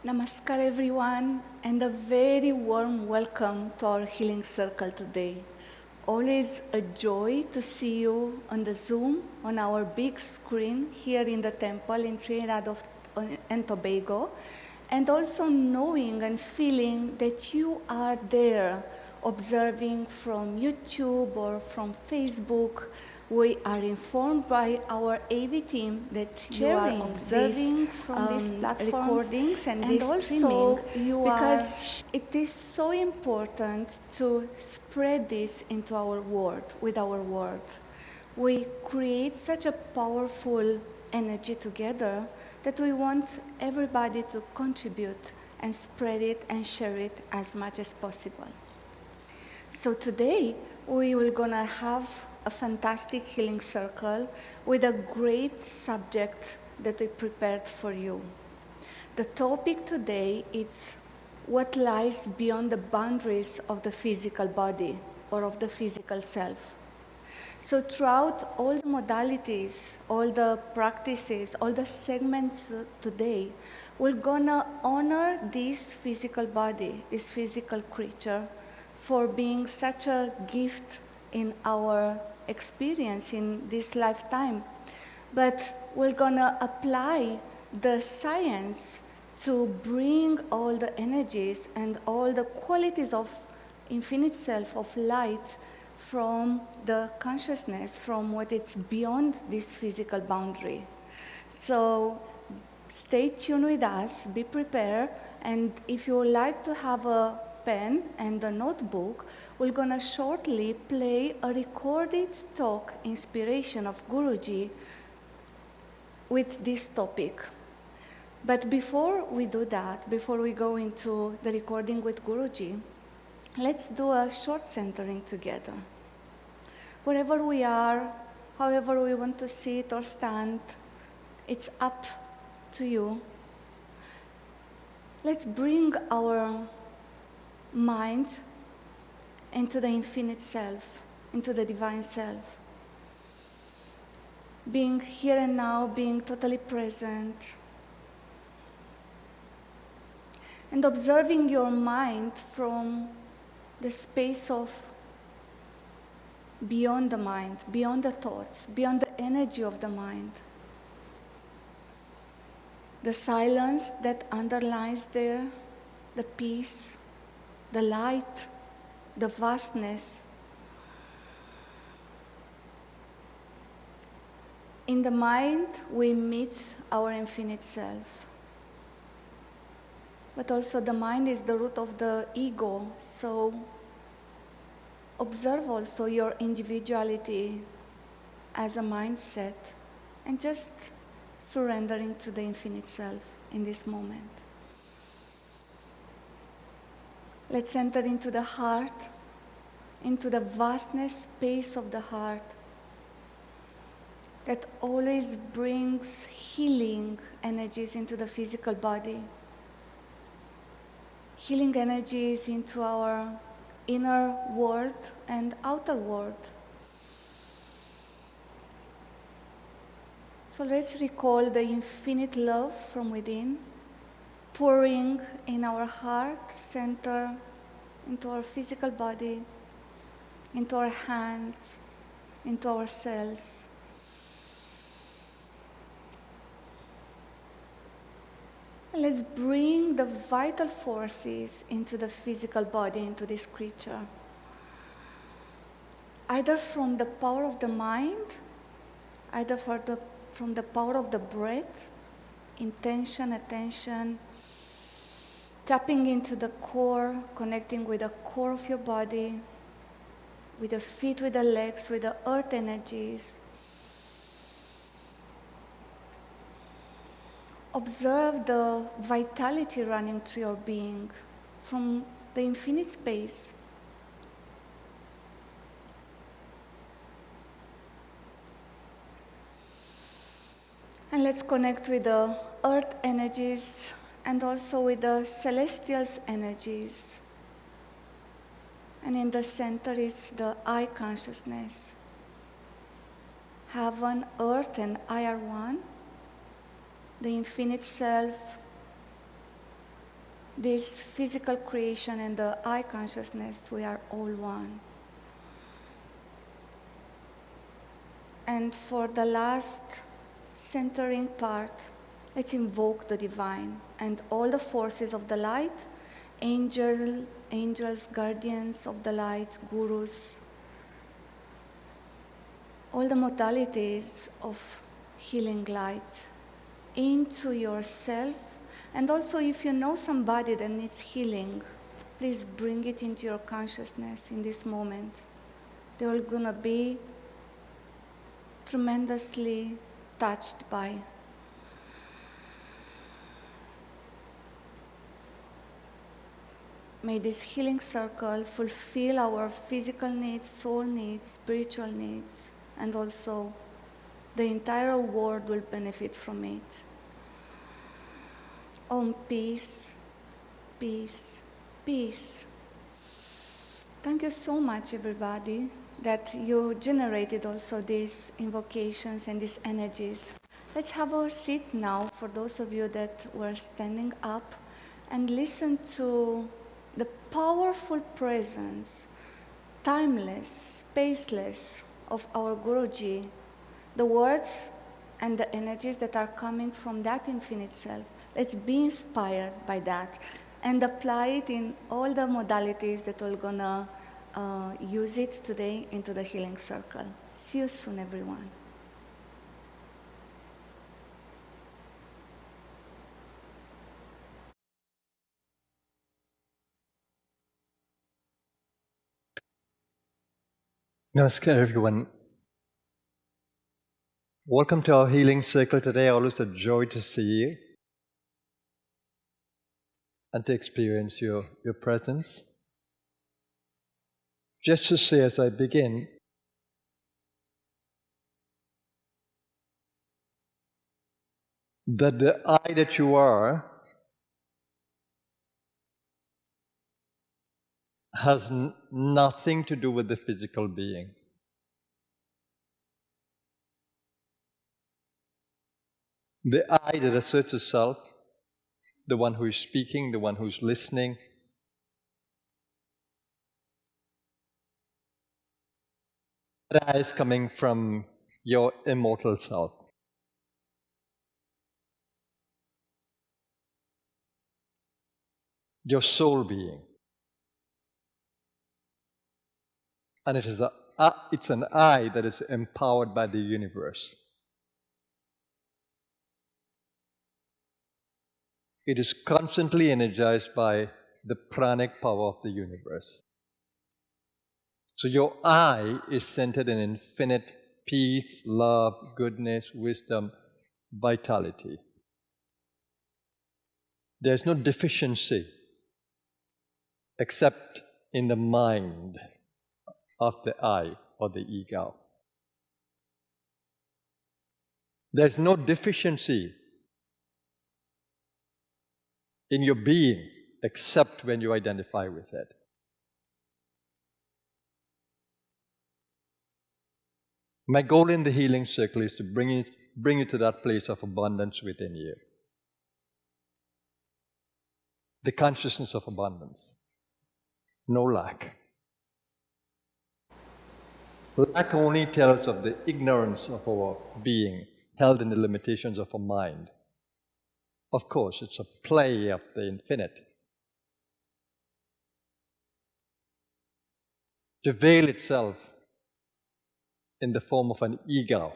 Namaskar everyone, and a very warm welcome to our Healing Circle today. Always a joy to see you on the Zoom, on our big screen here in the temple in and Tobago, and also knowing and feeling that you are there observing from YouTube or from Facebook. We are informed by our AV team that you are observing from these recordings and this streaming, because it is so important to spread this into our world, with our word. We create such a powerful energy together that we want everybody to contribute and spread it and share it as much as possible. So today we will gonna have a fantastic healing circle with a great subject that we prepared for you. The topic today is what lies beyond the boundaries of the physical body or of the physical self. So throughout all the modalities, all the practices, all the segments today, we're gonna honor this physical body, this physical creature, for being such a gift in our experience in this lifetime. But we're gonna apply the science to bring all the energies and all the qualities of infinite self, of light, from the consciousness, from what it's beyond this physical boundary. So stay tuned with us, be prepared, and if you would like to have a pen and a notebook, we're gonna shortly play a recorded talk inspiration of Guruji with this topic. But before we do that, before we go into the recording with Guruji, let's do a short centering together. Wherever we are, however we want to sit or stand, it's up to you. Let's bring our mind into the infinite self, into the divine self. Being here and now, being totally present. And observing your mind from the space of beyond the mind, beyond the thoughts, beyond the energy of the mind. The silence that underlies there, the peace, the light, the vastness. In the mind, we meet our infinite self. But also the mind is the root of the ego, so observe also your individuality as a mindset and just surrendering to the infinite self in this moment. Let's enter into the heart, into the vastness space of the heart that always brings healing energies into the physical body. Healing energies into our inner world and outer world. So let's recall the infinite love from within, pouring in our heart center, into our physical body, into our hands, into our cells. And let's bring the vital forces into the physical body, into this creature. Either from the power of the mind, either from the power of the breath, intention, attention, tapping into the core, connecting with the core of your body, with the feet, with the legs, with the earth energies. Observe the vitality running through your being from the infinite space. And let's connect with the earth energies and also with the celestial energies. And in the center is the I consciousness. Heaven, earth, and I are one. The infinite self this physical creation and the I consciousness, we are all one. And for the last centering part, let's invoke the divine and all the forces of the light, angels, guardians of the light, gurus, all the modalities of healing light into yourself. And also, if you know somebody that needs healing, please bring it into your consciousness in this moment. They're all gonna be tremendously touched by. May this healing circle fulfill our physical needs, soul needs, spiritual needs, and also the entire world will benefit from it. Om, peace, peace, peace. Thank you so much, everybody, that you generated also these invocations and these energies. Let's have our seat now for those of you that were standing up and listen to the powerful presence, timeless, spaceless, of our Guruji, the words and the energies that are coming from that infinite self. Let's be inspired by that and apply it in all the modalities that we're gonna use it today into the healing circle. See you soon, everyone. Namaskar, everyone. Welcome to our healing circle today. Always a joy to see you and to experience your presence. Just to say as I begin, that the I that you are has nothing to do with the physical being. The I that asserts itself, the one who is speaking, the one who's listening, that I is coming from your immortal self. Your soul being. And it's an I that is empowered by the universe. It is constantly energized by the pranic power of the universe. So your I is centered in infinite peace, love, goodness, wisdom, vitality. There's no deficiency except in the mind of the I or the ego. There's no deficiency in your being except when you identify with it. My goal in the healing circle is to bring you to that place of abundance within you. The consciousness of abundance. No lack. Lack only tells of the ignorance of our being, held in the limitations of our mind. Of course, it's a play of the infinite. To veil itself in the form of an ego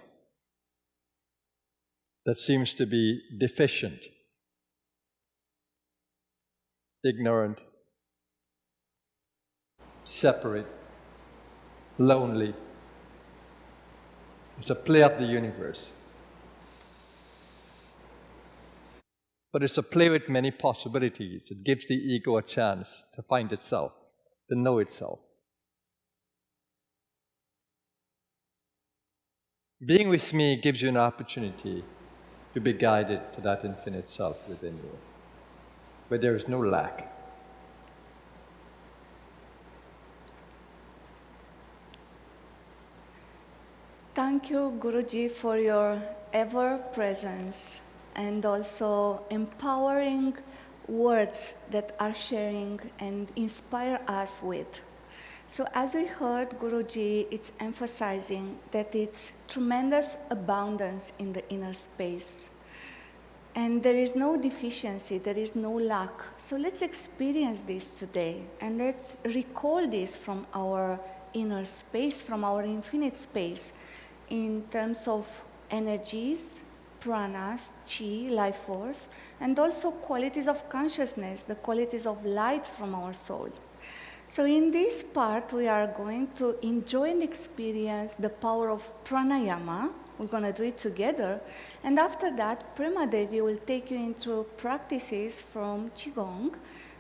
that seems to be deficient, ignorant, separate, lonely. It's a play of the universe. But it's a play with many possibilities. It gives the ego a chance to find itself, to know itself. Being with me gives you an opportunity to be guided to that infinite self within you, where there is no lack. Thank you, Guruji, for your ever presence and also empowering words that are sharing and inspire us with. So as we heard Guruji, it's emphasizing that it's tremendous abundance in the inner space. And there is no deficiency, there is no lack. So let's experience this today and let's recall this from our inner space, from our infinite space, in terms of energies, pranas, chi, life force, and also qualities of consciousness, the qualities of light from our soul. So in this part, we are going to enjoy and experience the power of pranayama. We're going to do it together. And after that, Prema Devi will take you into practices from Qigong.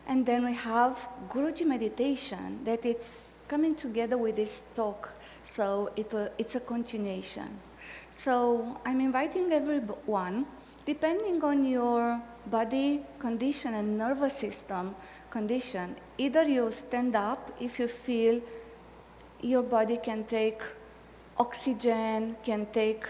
And then we have Guruji meditation that it's coming together with this talk. So it's a continuation. So I'm inviting everyone, depending on your body condition and nervous system condition, either you stand up if you feel your body can take oxygen, can take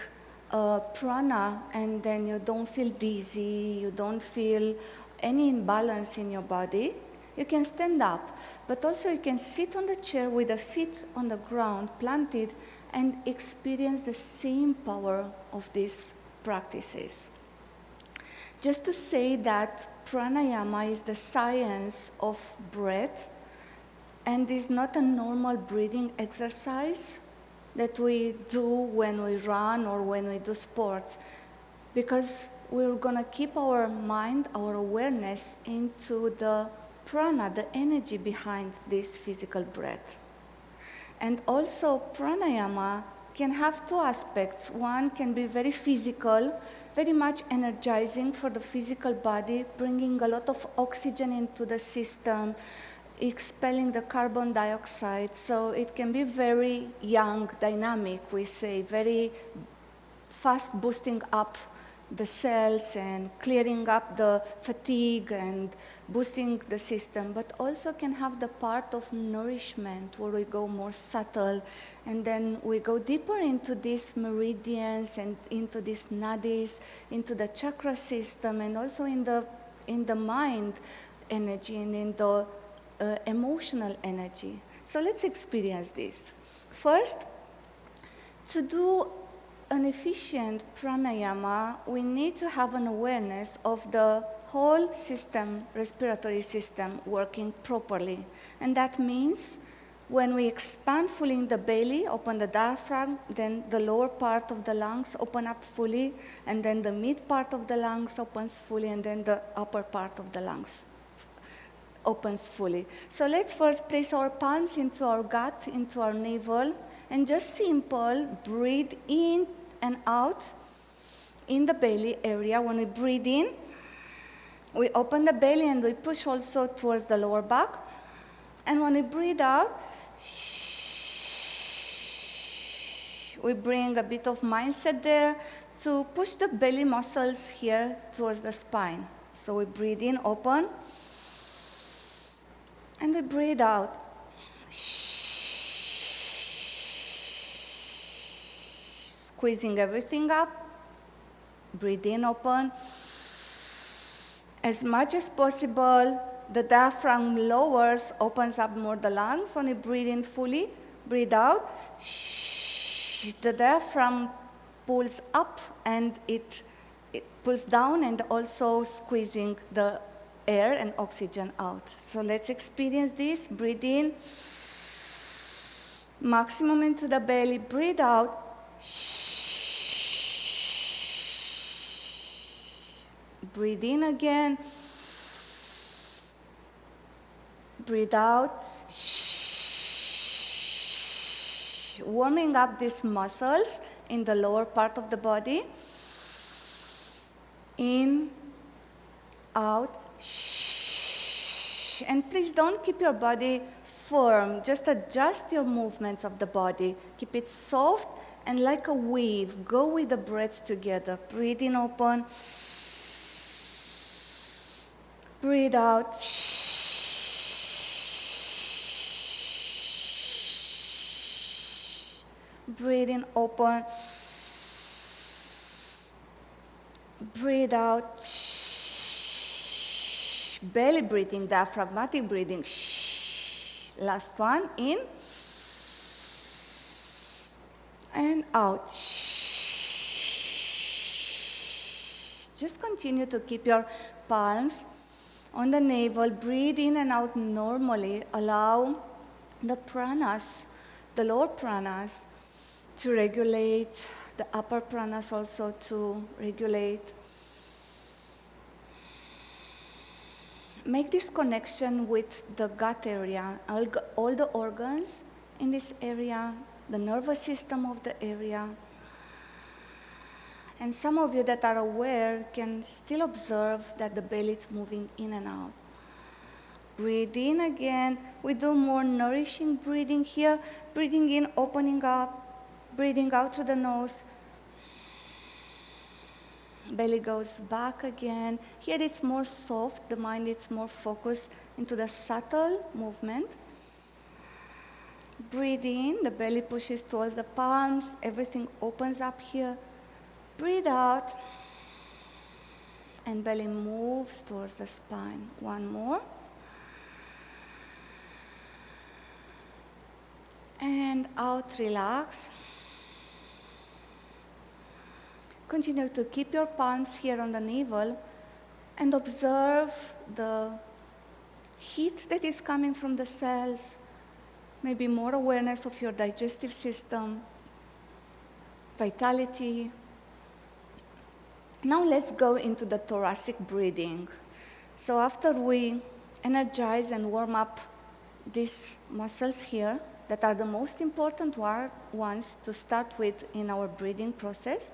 prana, and then you don't feel dizzy, you don't feel any imbalance in your body. You can stand up, but also you can sit on the chair with the feet on the ground, planted, and experience the same power of these practices. Just to say that pranayama is the science of breath and is not a normal breathing exercise that we do when we run or when we do sports, because we're going to keep our mind, our awareness into the prana, the energy behind this physical breath. And also pranayama can have two aspects. One can be very physical, very much energizing for the physical body, bringing a lot of oxygen into the system, expelling the carbon dioxide. So it can be very young, dynamic, we say, very fast boosting up the cells and clearing up the fatigue and boosting the system, but also can have the part of nourishment where we go more subtle and then we go deeper into these meridians and into these nadis, into the chakra system, and also in the mind energy and in the emotional energy. So let's experience this. First, to do an efficient pranayama, we need to have an awareness of the whole system, respiratory system, working properly. And that means when we expand fully in the belly, open the diaphragm, then the lower part of the lungs open up fully, and then the mid part of the lungs opens fully, and then the upper part of the lungs opens fully. So let's first place our palms into our gut, into our navel, and just simple breathe in and out in the belly area. When we breathe in, we open the belly and we push also towards the lower back. And when we breathe out, we bring a bit of mindset there to push the belly muscles here towards the spine. So we breathe in, open, and we breathe out. Squeezing everything up, breathe in, open. As much as possible, the diaphragm lowers, opens up more the lungs. When you breathe in fully, breathe out. The diaphragm pulls up and it pulls down, and also squeezing the air and oxygen out. So let's experience this. Breathe in, maximum into the belly, breathe out. Breathe in again. Breathe out. Warming up these muscles in the lower part of the body. In, out. And please don't keep your body firm. Just adjust your movements of the body. Keep it soft and like a wave. Go with the breath together. Breathe in, open. Breathe out. Breathe in, open. Breathe out. Belly breathing, diaphragmatic breathing. Last one, in and out. Just continue to keep your palms on the navel. Breathe in and out normally. Allow the pranas, the lower pranas, to regulate, the upper pranas also to regulate. Make this connection with the gut area, all the organs in this area, the nervous system of the area. And some of you that are aware can still observe that the belly is moving in and out. Breathe in again. We do more nourishing breathing here. Breathing in, opening up, breathing out through the nose. Belly goes back again. Here it's more soft, the mind is more focused into the subtle movement. Breathe in, the belly pushes towards the palms, everything opens up here. Breathe out, and belly moves towards the spine. One more. And out, relax. Continue to keep your palms here on the navel and observe the heat that is coming from the cells. Maybe more awareness of your digestive system, vitality. Now let's go into the thoracic breathing. So after we energize and warm up these muscles here, that are the most important ones to start with in our breathing process,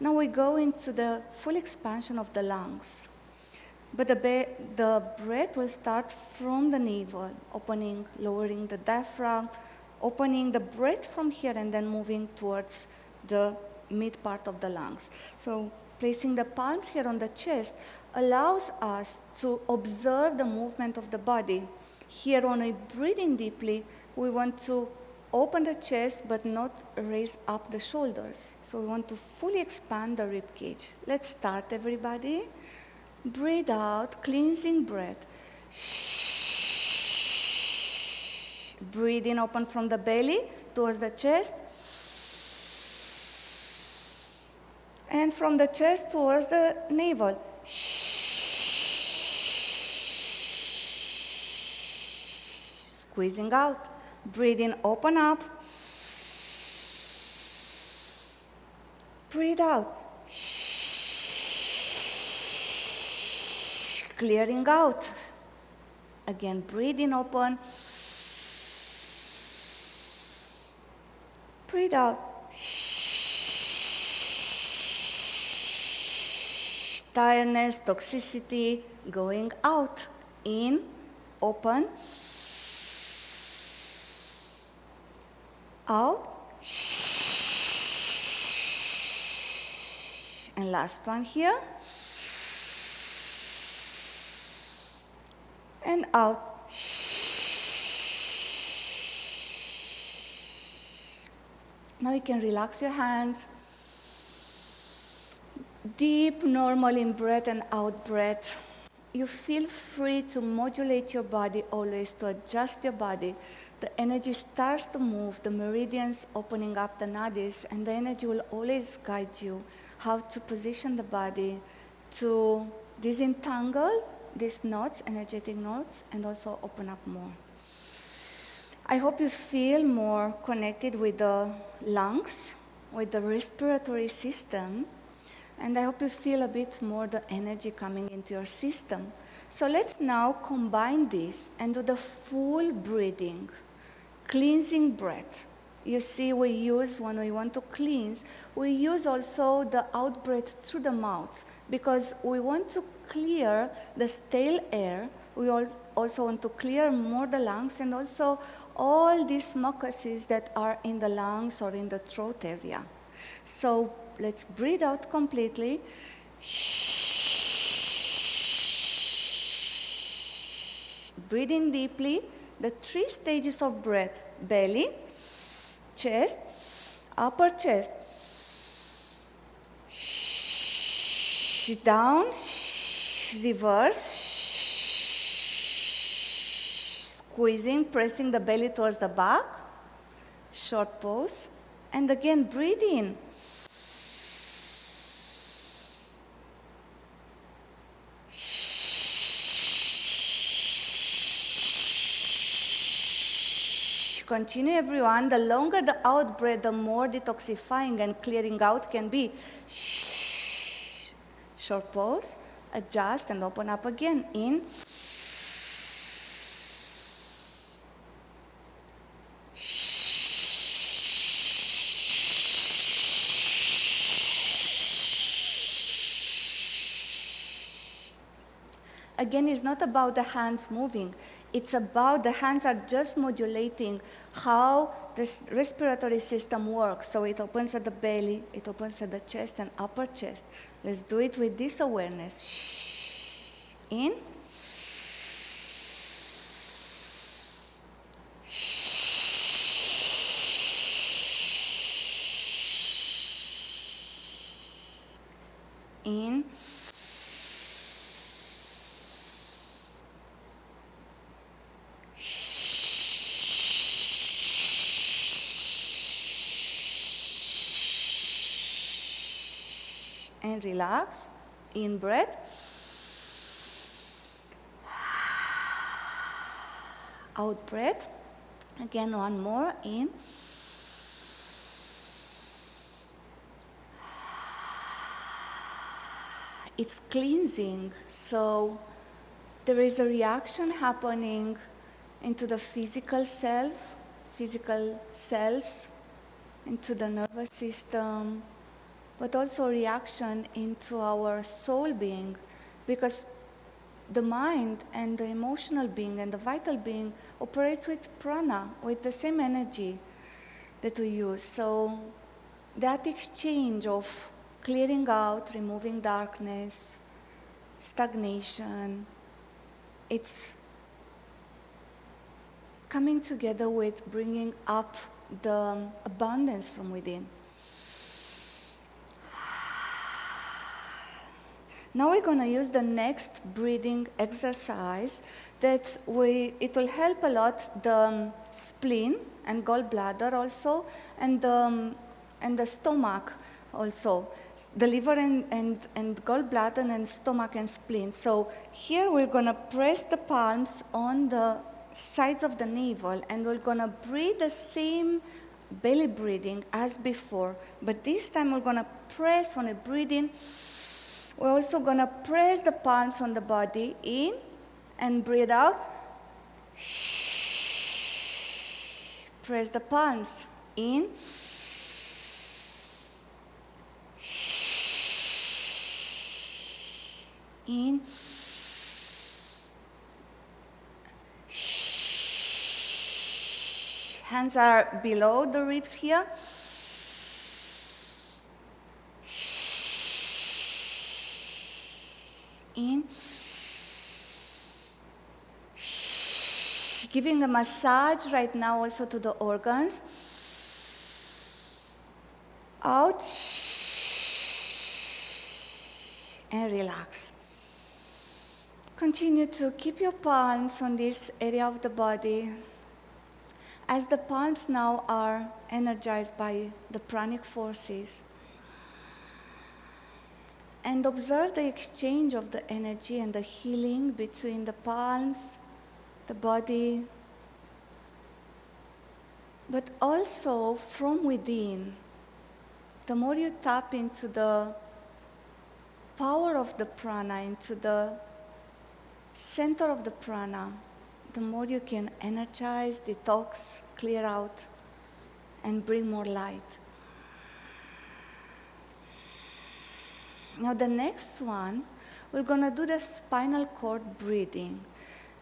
now we go into the full expansion of the lungs. But the breath will start from the navel, opening, lowering the diaphragm, opening the breath from here and then moving towards the mid part of the lungs. So placing the palms here on the chest allows us to observe the movement of the body. Here on a breathing deeply, we want to open the chest but not raise up the shoulders. So we want to fully expand the rib cage. Let's start, everybody. Breathe out, cleansing breath. Breathe in, open from the belly towards the chest. And from the chest towards the navel. Squeezing out. Breathe in, open up. Breathe out. Clearing out. Again, breathe in, open. Breathe out. Tiredness, toxicity, going out. In, open. Out. And last one here. And out. Now you can relax your hands. Deep, normal in breath and out breath. You feel free to modulate your body always, to adjust your body. The energy starts to move, the meridians opening up the nadis, and the energy will always guide you how to position the body to disentangle these knots, energetic knots, and also open up more. I hope you feel more connected with the lungs, with the respiratory system, and I hope you feel a bit more the energy coming into your system. So let's now combine this and do the full breathing, cleansing breath. You see, we use, when we want to cleanse, we use also the out breath through the mouth because we want to clear the stale air. We also want to clear more the lungs and also all these mucuses that are in the lungs or in the throat area. So let's breathe out completely. Breathe in deeply. The 3 stages of breath: belly, chest, upper chest. Down, reverse, squeezing, pressing the belly towards the back. Short pause. And again, breathe in. Continue, everyone. The longer the out breath, the more detoxifying and clearing out can be. Short pause, adjust and open up again. In. Again, it's not about the hands moving. It's about the hands are just modulating how this respiratory system works. So it opens at the belly, it opens at the chest and upper chest. Let's do it with this awareness. In. In. And relax. In breath. Out breath. Again, one more. In. It's cleansing. So there is a reaction happening into the physical self, physical cells, into the nervous system, but also reaction into our soul being, because the mind and the emotional being and the vital being operates with prana, with the same energy that we use. So that exchange of clearing out, removing darkness, stagnation, it's coming together with bringing up the abundance from within. Now we're going to use the next breathing exercise that it will help a lot the spleen and gallbladder also, and the stomach also. The liver and gallbladder and stomach and spleen. So here we're going to press the palms on the sides of the navel, and we're going to breathe the same belly breathing as before. But this time we're going to press when we breathe in. We're also going to press the palms on the body in and breathe out. Press the palms in. In. Hands are below the ribs here. In. Giving a massage right now also to the organs. Out. And relax. Continue to keep your palms on this area of the body. As the palms now are energized by the pranic forces, and observe the exchange of the energy and the healing between the palms, the body, but also from within. The more you tap into the power of the prana, into the center of the prana, the more you can energize, detox, clear out, and bring more light. Now the next one, we're going to do the spinal cord breathing.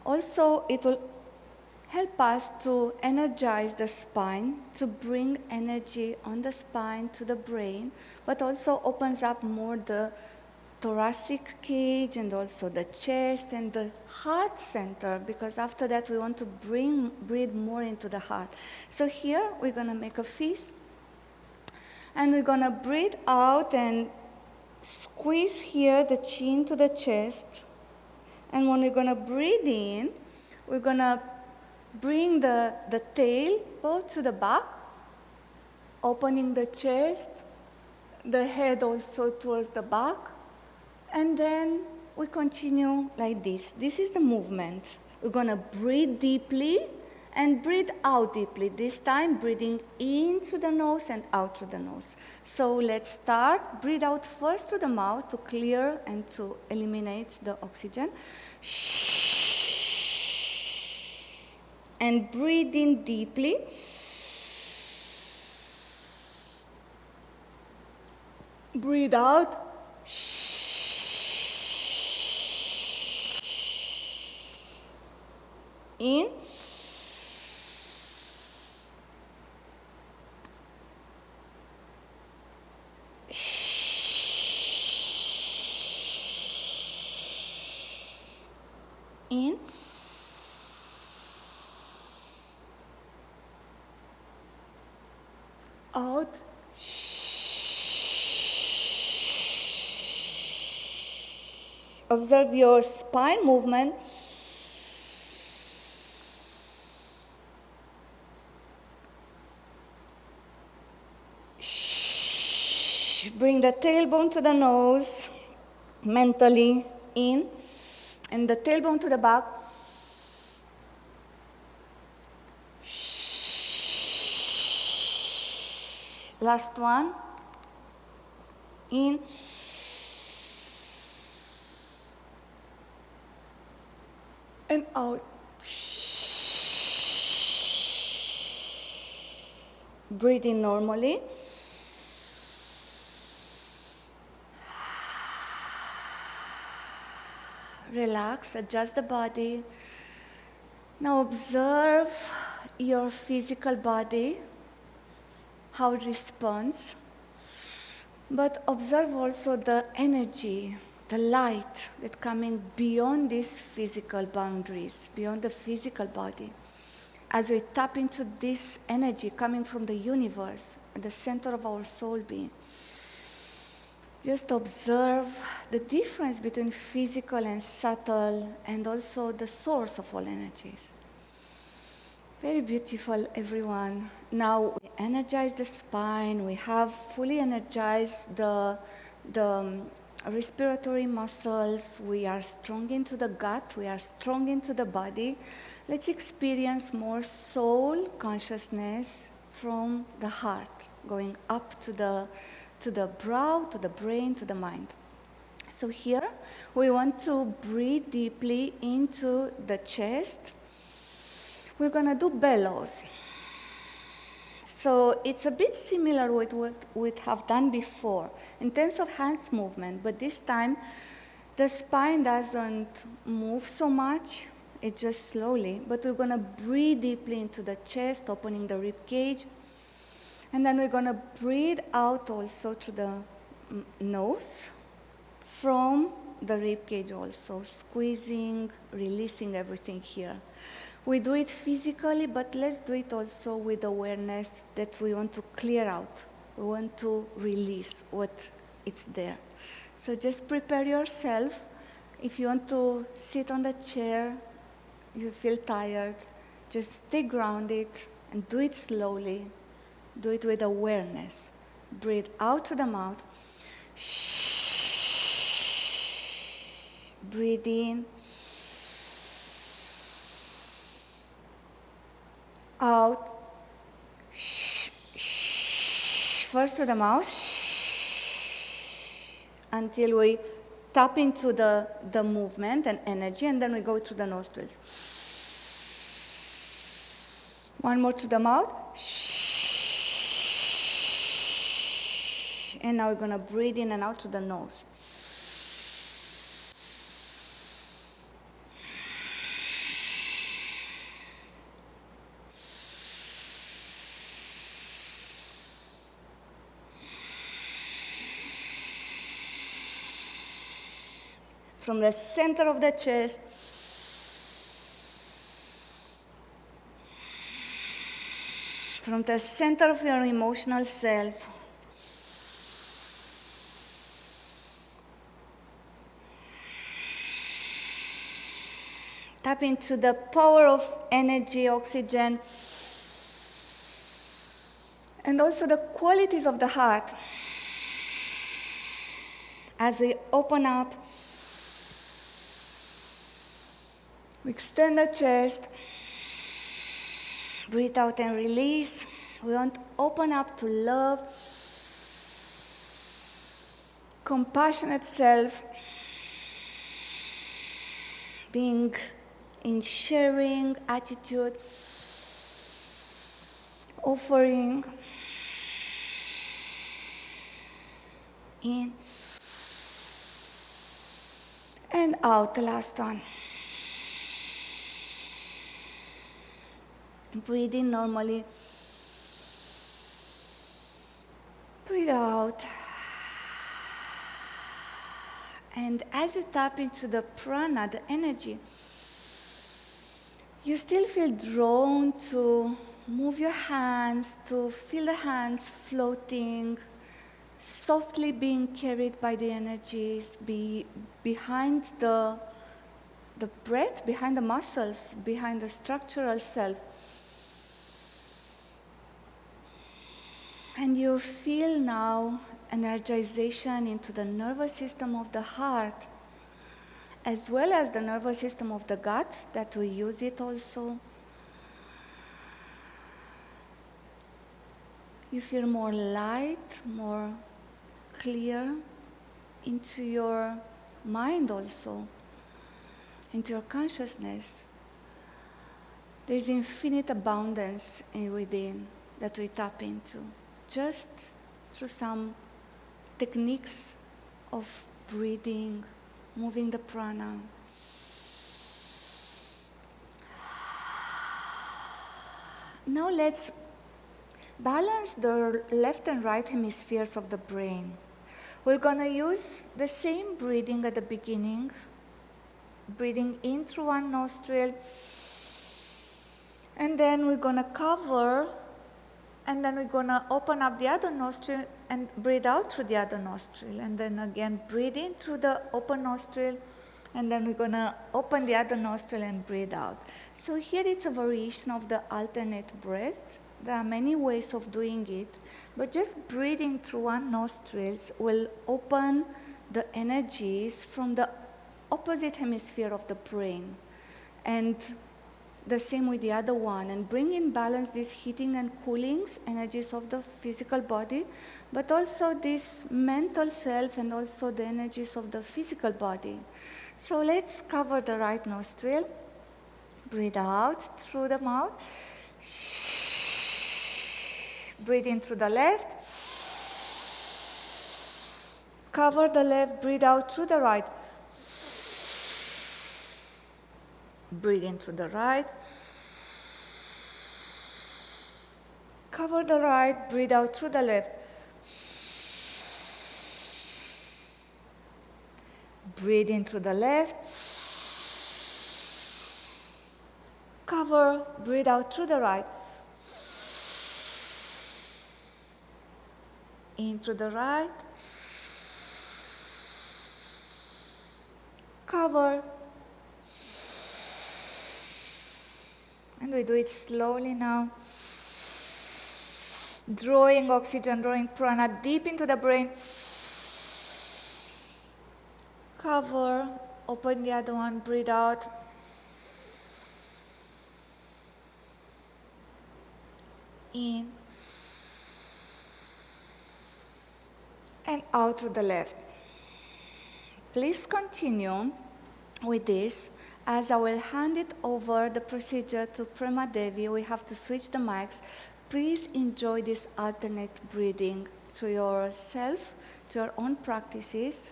Also, it will help us to energize the spine, to bring energy on the spine to the brain, but also opens up more the thoracic cage and also the chest and the heart center, because after that we want to breathe more into the heart. So here we're going to make a fist, and we're going to breathe out and squeeze here the chin to the chest. And when we're going to breathe in, we're going to Bring the tail both to the back, opening the chest, the head also towards the back, and then we continue like this. This is the movement. We're gonna breathe deeply and breathe out deeply. This time, breathing in through the nose and out through the nose. So let's start. Breathe out first through the mouth to clear and to eliminate the oxygen. And breathe in deeply. Breathe out. In. In. Out. Observe your spine movement. Bring the tailbone to the nose, mentally in, and the tailbone to the back. Last one. In. And out. Breathe in normally. Relax, adjust the body. Now observe your physical body, how it responds. But observe also the energy, the light that coming beyond these physical boundaries, beyond the physical body. As we tap into this energy coming from the universe, at the center of our soul being, just observe the difference between physical and subtle, and also the source of all energies. Very beautiful, everyone. Now we energize the spine. We have fully energized the respiratory muscles. We are strong into the gut. We are strong into the body. Let's experience more soul consciousness from the heart, going up to the brow, to the brain, to the mind. So here, we want to breathe deeply into the chest. We're gonna do bellows. So it's a bit similar with what we have done before in terms of hands movement, but this time the spine doesn't move so much, it's just slowly, but we're gonna breathe deeply into the chest, opening the rib cage. And then we're gonna breathe out also through the nose from the rib cage also, squeezing, releasing everything here. We do it physically, but let's do it also with awareness that we want to clear out. We want to release what is there. So just prepare yourself. If you want to sit on the chair, you feel tired, just stay grounded and do it slowly. Do it with awareness. Breathe out through the mouth. Breathe in. Out. First to the mouth. Until we tap into the movement and energy, and then we go through the nostrils. One more to the mouth. And now we're going to breathe in and out through the nose. From the center of the chest, from the center of your emotional self, Tap into the power of energy, oxygen, and also the qualities of the heart. As we open up, we extend the chest, breathe out and release. We want to open up to love, compassionate self, being in sharing attitude, offering, in and out, the last one. Breathe in normally, breathe out. And as you tap into the prana, the energy, you still feel drawn to move your hands, to feel the hands floating, softly being carried by the energies, behind the breath, behind the muscles, behind the structural self. And you feel now energization into the nervous system of the heart, as well as the nervous system of the gut, that we use it also. You feel more light, more clear into your mind also, into your consciousness. There is infinite abundance within that we tap into, just through some techniques of breathing, moving the prana. Now let's balance the left and right hemispheres of the brain. We're going to use the same breathing at the beginning, breathing in through one nostril, and then we're going to cover, and then we're going to open up the other nostril and breathe out through the other nostril, and then again breathe in through the open nostril, and then we're going to open the other nostril and breathe out. So here it's a variation of the alternate breath. There are many ways of doing it, but just breathing through one nostril will open the energies from the opposite hemisphere of the brain. And the same with the other one, and bring in balance these heating and coolings, energies of the physical body, but also this mental self and also the energies of the physical body. So let's cover the right nostril, breathe out through the mouth, breathe in through the left, cover the left, breathe out through the right, breathe in through the right, cover the right, breathe out through the left, breathe in through the left, cover, breathe out through the right, in through the right, cover, and we do it slowly now, drawing oxygen, drawing prana deep into the brain, cover, open the other one, breathe out, in, and out through the left. Please continue with this, as I will hand it over the procedure to Prema Devi. We have to switch the mics. Please enjoy this alternate breathing to yourself, to your own practices,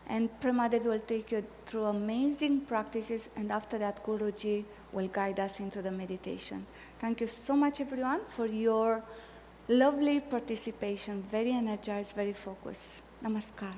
and Prema Devi will take you through amazing practices, and after that Guruji will guide us into the meditation. Thank you so much everyone for your lovely participation, very energized, very focused. Namaskar.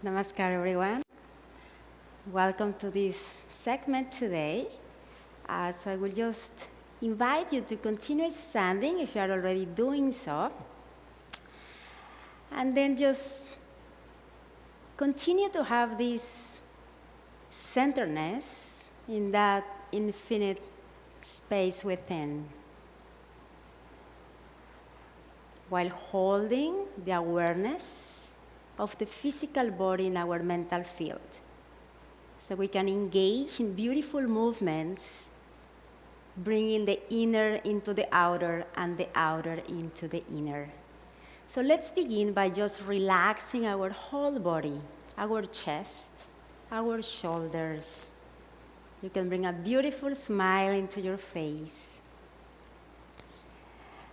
Namaskar, everyone. Welcome to this segment today. So I will just invite you to continue standing if you are already doing so. And then just continue to have this centeredness in that infinite space within, while holding the awareness of the physical body in our mental field. So we can engage in beautiful movements, bringing the inner into the outer and the outer into the inner. So let's begin by just relaxing our whole body, our chest, our shoulders. You can bring a beautiful smile into your face.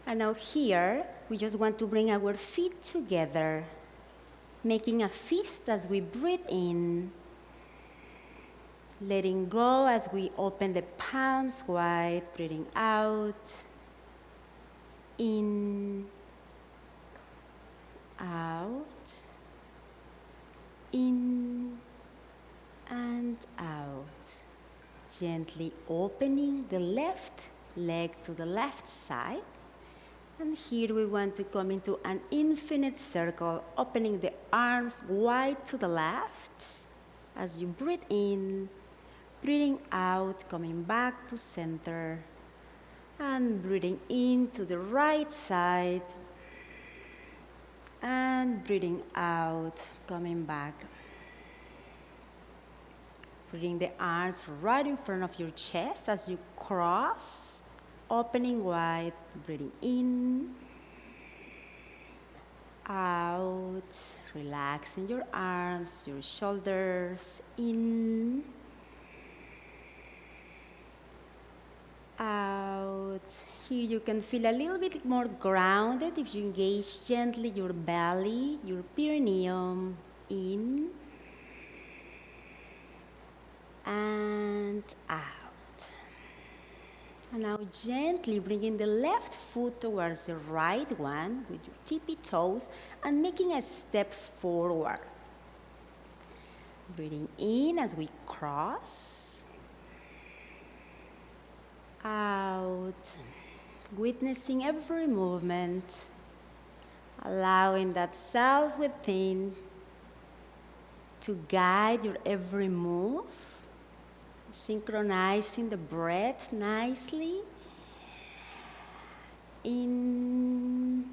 And now here, we just want to bring our feet together, making a fist as we breathe in, letting go as we open the palms wide, breathing out, in, out, in, and out. Gently opening the left leg to the left side. And here we want to come into an infinite circle, opening the arms wide to the left as you breathe in, breathing out, coming back to center, and breathing in to the right side, and breathing out, coming back. Breathing the arms right in front of your chest as you cross, opening wide, breathing in, out, relaxing your arms, your shoulders, in, out. Here you can feel a little bit more grounded if you engage gently your belly, your perineum, in and out. And now gently bringing the left foot towards the right one with your tippy toes and making a step forward. Breathing in as we cross, out, witnessing every movement, allowing that self within to guide your every move, synchronizing the breath nicely, in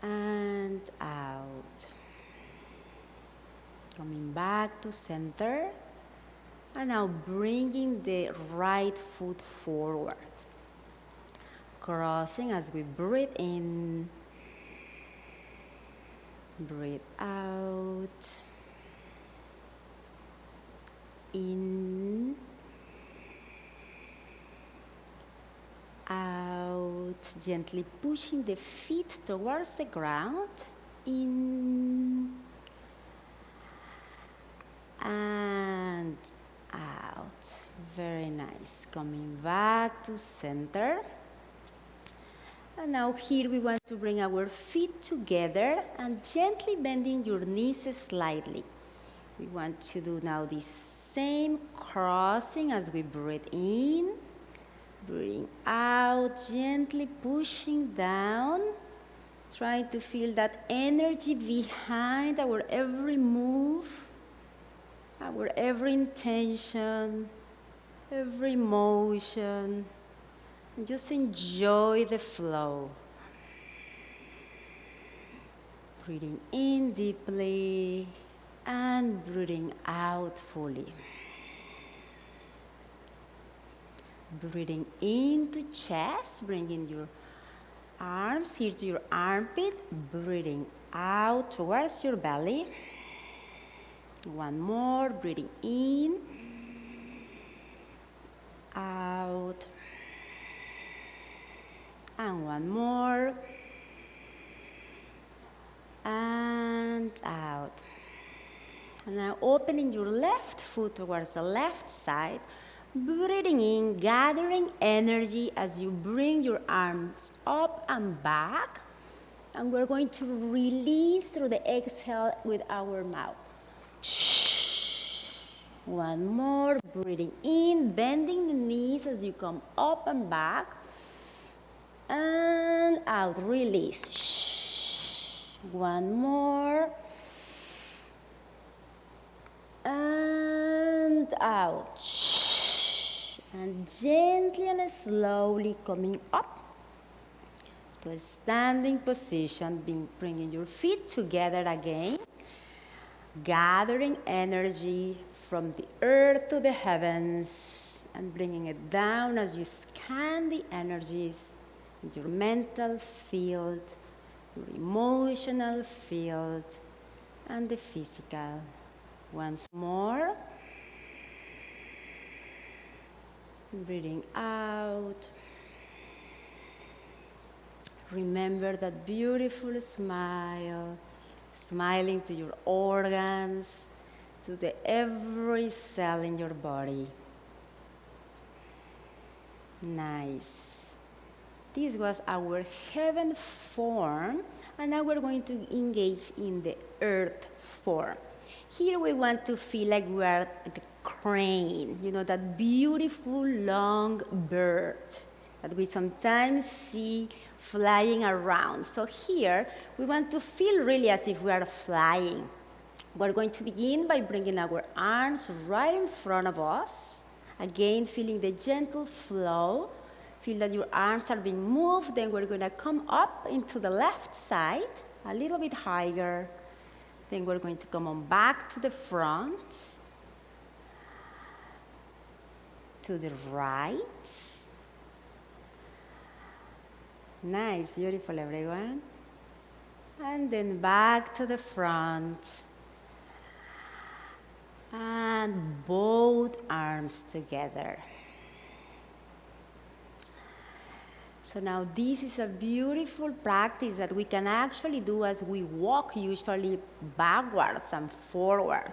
and out. Coming back to center. And now bringing the right foot forward. Crossing as we breathe in, breathe out, in, out, gently pushing the feet towards the ground, in, and out. Very nice. Coming back to center. And now here we want to bring our feet together and gently bending your knees slightly. We want to do now this same crossing as we breathe in. Breathing out, gently pushing down. Trying to feel that energy behind our every move, our every intention, every motion, and just enjoy the flow. Breathing in deeply and breathing out fully. Breathing into chest, bringing your arms here to your armpit, breathing out towards your belly. One more, breathing in, out, and one more, and out. And now opening your left foot towards the left side, breathing in, gathering energy as you bring your arms up and back, and we're going to release through the exhale with our mouth. One more, breathing in, bending the knees as you come up and back. And out, release. One more. And out. And gently and slowly coming up to a standing position, bringing your feet together again, gathering energy from the earth to the heavens and bringing it down as you scan the energies in your mental field, your emotional field, and the physical. Once more. Breathing out. Remember that beautiful smile, smiling to your organs, to every cell in your body. Nice. This was our heaven form, and now we're going to engage in the earth form. Here we want to feel like we are the crane, you know, that beautiful long bird that we sometimes see flying around. So here we want to feel really as if we are flying. We're going to begin by bringing our arms right in front of us. Again, feeling the gentle flow. Feel that your arms are being moved. Then we're going to come up into the left side, a little bit higher. Then we're going to come on back to the front, to the right. Nice, beautiful, everyone. And then back to the front. And both arms together. So now this is a beautiful practice that we can actually do as we walk, usually backwards and forward.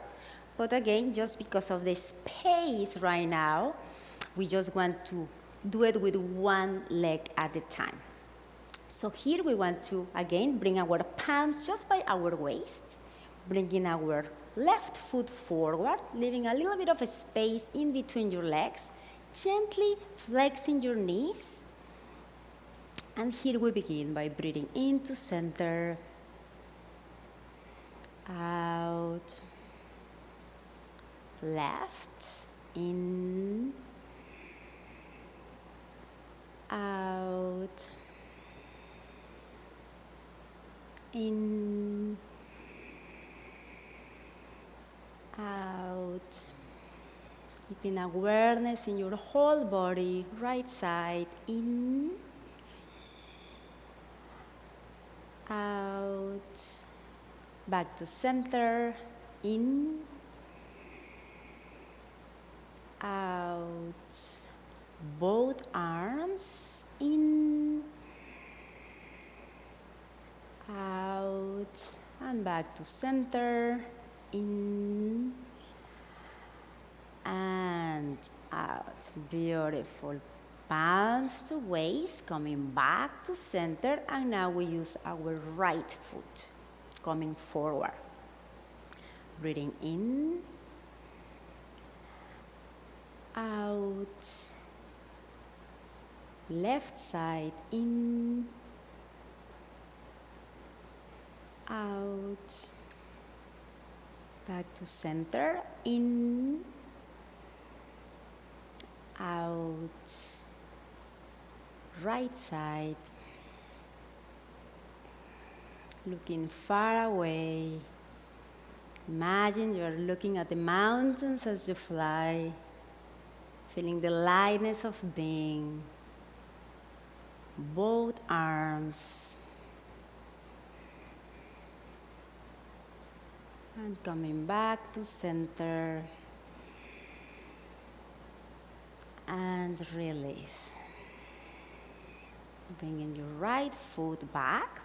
But again, just because of the space right now, we just want to do it with one leg at a time. So here we want to, again, bring our palms just by our waist, bringing our left foot forward, leaving a little bit of a space in between your legs, gently flexing your knees. And here we begin by breathing into center, out, left, in, out, in, out. Keeping awareness in your whole body, right side, in, out, back to center, in, out, both arms, in, out, and back to center, in, and out. Beautiful. Palms to waist, coming back to center, and now we use our right foot, coming forward. Breathing in, out, left side, in, out, back to center, in, out, right side, looking far away. Imagine you're looking at the mountains as you fly, feeling the lightness of being. Both arms. And coming back to center. And release. Bringing your right foot back.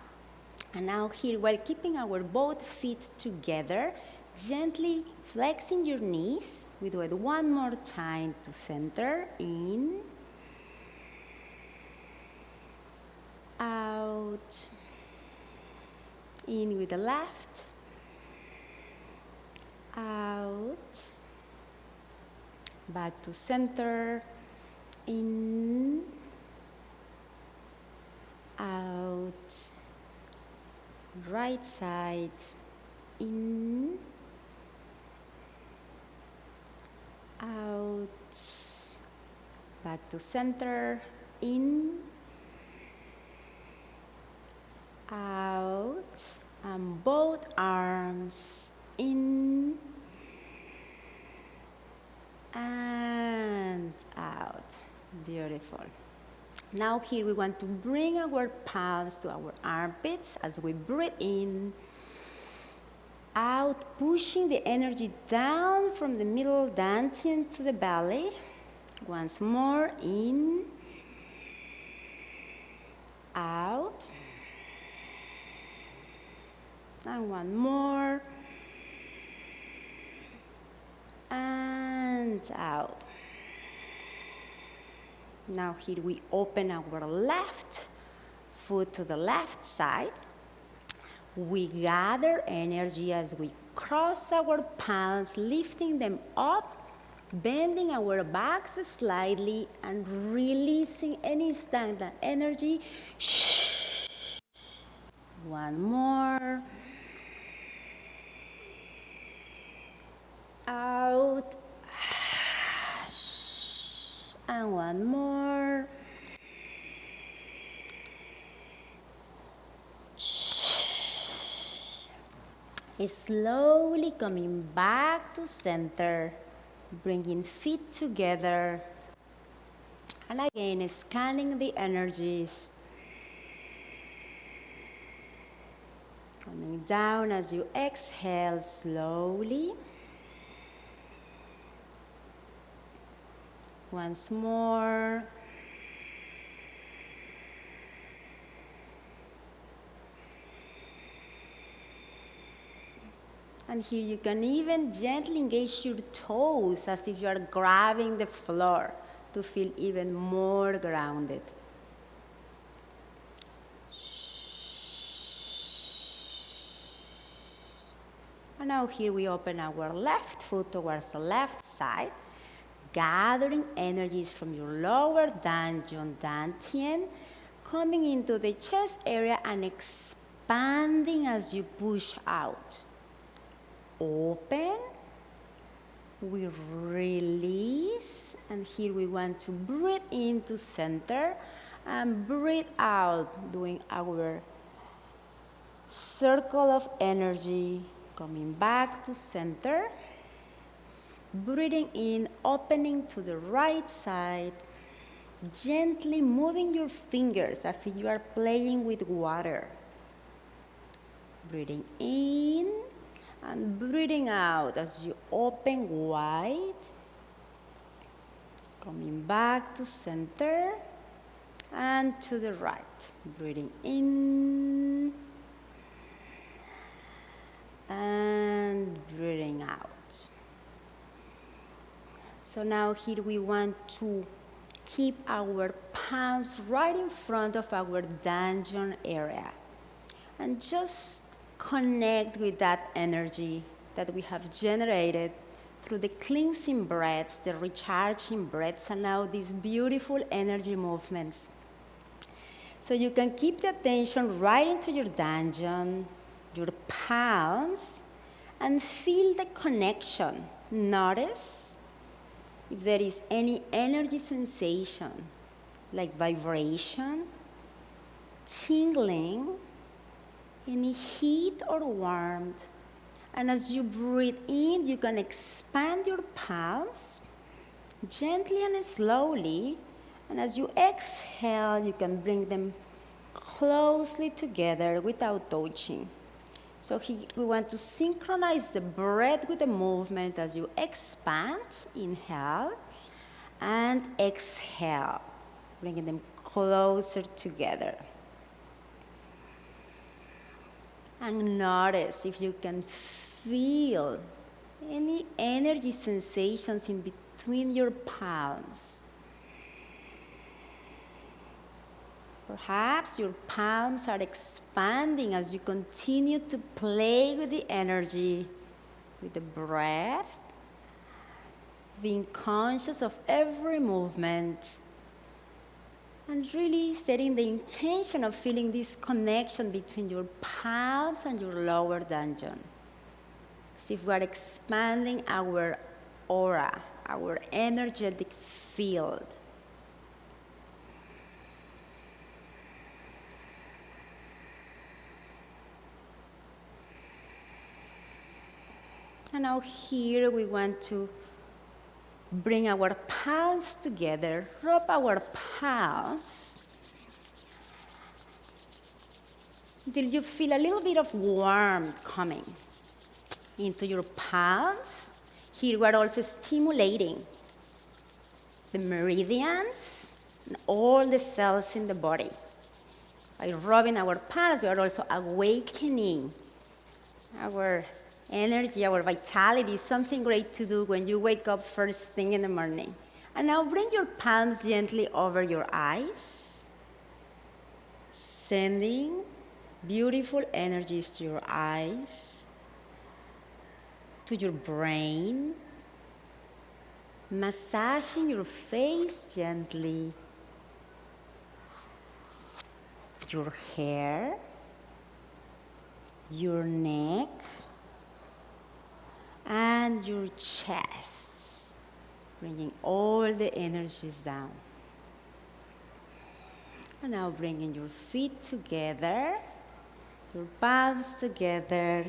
And now here, while keeping our both feet together, gently flexing your knees. We do it one more time to center, in, out, In with the left. Out. Back to center. In. Out. Right side. In. Out. Back to center. In. Out. And both arms in and out. Beautiful. Now here we want to bring our palms to our armpits as we breathe in. Out, pushing the energy down from the middle dantian to the belly. Once more, in, out, and one more, and out. Now here we open our left foot to the left side. We gather energy as we cross our palms, lifting them up, bending our backs slightly, and releasing any stagnant energy. One more. Out. And one more. Slowly coming back to center, bringing feet together, and again scanning the energies. Coming down as you exhale slowly. Once more. And here you can even gently engage your toes as if you are grabbing the floor to feel even more grounded. And now here we open our left foot towards the left side, gathering energies from your lower dantian, coming into the chest area and expanding as you push out. Open, we release, and here we want to breathe into center and breathe out, doing our circle of energy, coming back to center, breathing in, opening to the right side, gently moving your fingers as if you are playing with water. Breathing in, and breathing out as you open wide, coming back to center and to the right. Breathing in and breathing out. So now here we want to keep our palms right in front of our dantian area and just connect with that energy that we have generated through the cleansing breaths, the recharging breaths, and now these beautiful energy movements. So you can keep the attention right into your dantian, your palms, and feel the connection. Notice if there is any energy sensation, like vibration, tingling, any heat or warmth. And as you breathe in, you can expand your palms gently and slowly. And as you exhale, you can bring them closely together without touching. So here we want to synchronize the breath with the movement as you expand, inhale, and exhale, bringing them closer together. And notice if you can feel any energy sensations in between your palms. Perhaps your palms are expanding as you continue to play with the energy, with the breath, being conscious of every movement, and really setting the intention of feeling this connection between your palms and your lower dungeon. As if we're expanding our aura, our energetic field. And now here we want to bring our palms together, rub our palms until you feel a little bit of warmth coming into your palms. Here we're also stimulating the meridians and all the cells in the body. By rubbing our palms, we are also awakening our energy, our vitality, something great to do when you wake up first thing in the morning. And now bring your palms gently over your eyes, sending beautiful energies to your eyes, to your brain, massaging your face gently, your hair, your neck, and your chest, bringing all the energies down. And now bringing your feet together, your palms together.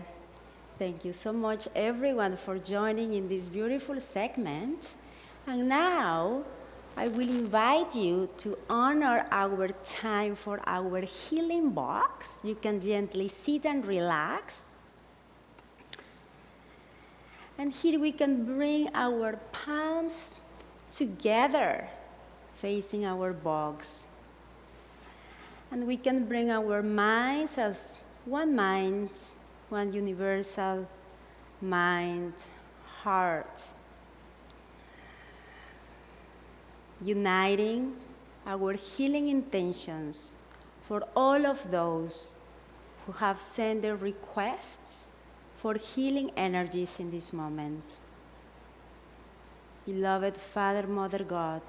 Thank you so much, everyone, for joining in this beautiful segment. And now, I will invite you to honor our time for our healing box. You can gently sit and relax. And here we can bring our palms together, facing our box. And we can bring our minds as one mind, one universal mind, heart, uniting our healing intentions for all of those who have sent their requests for healing energies in this moment. Beloved Father, Mother God,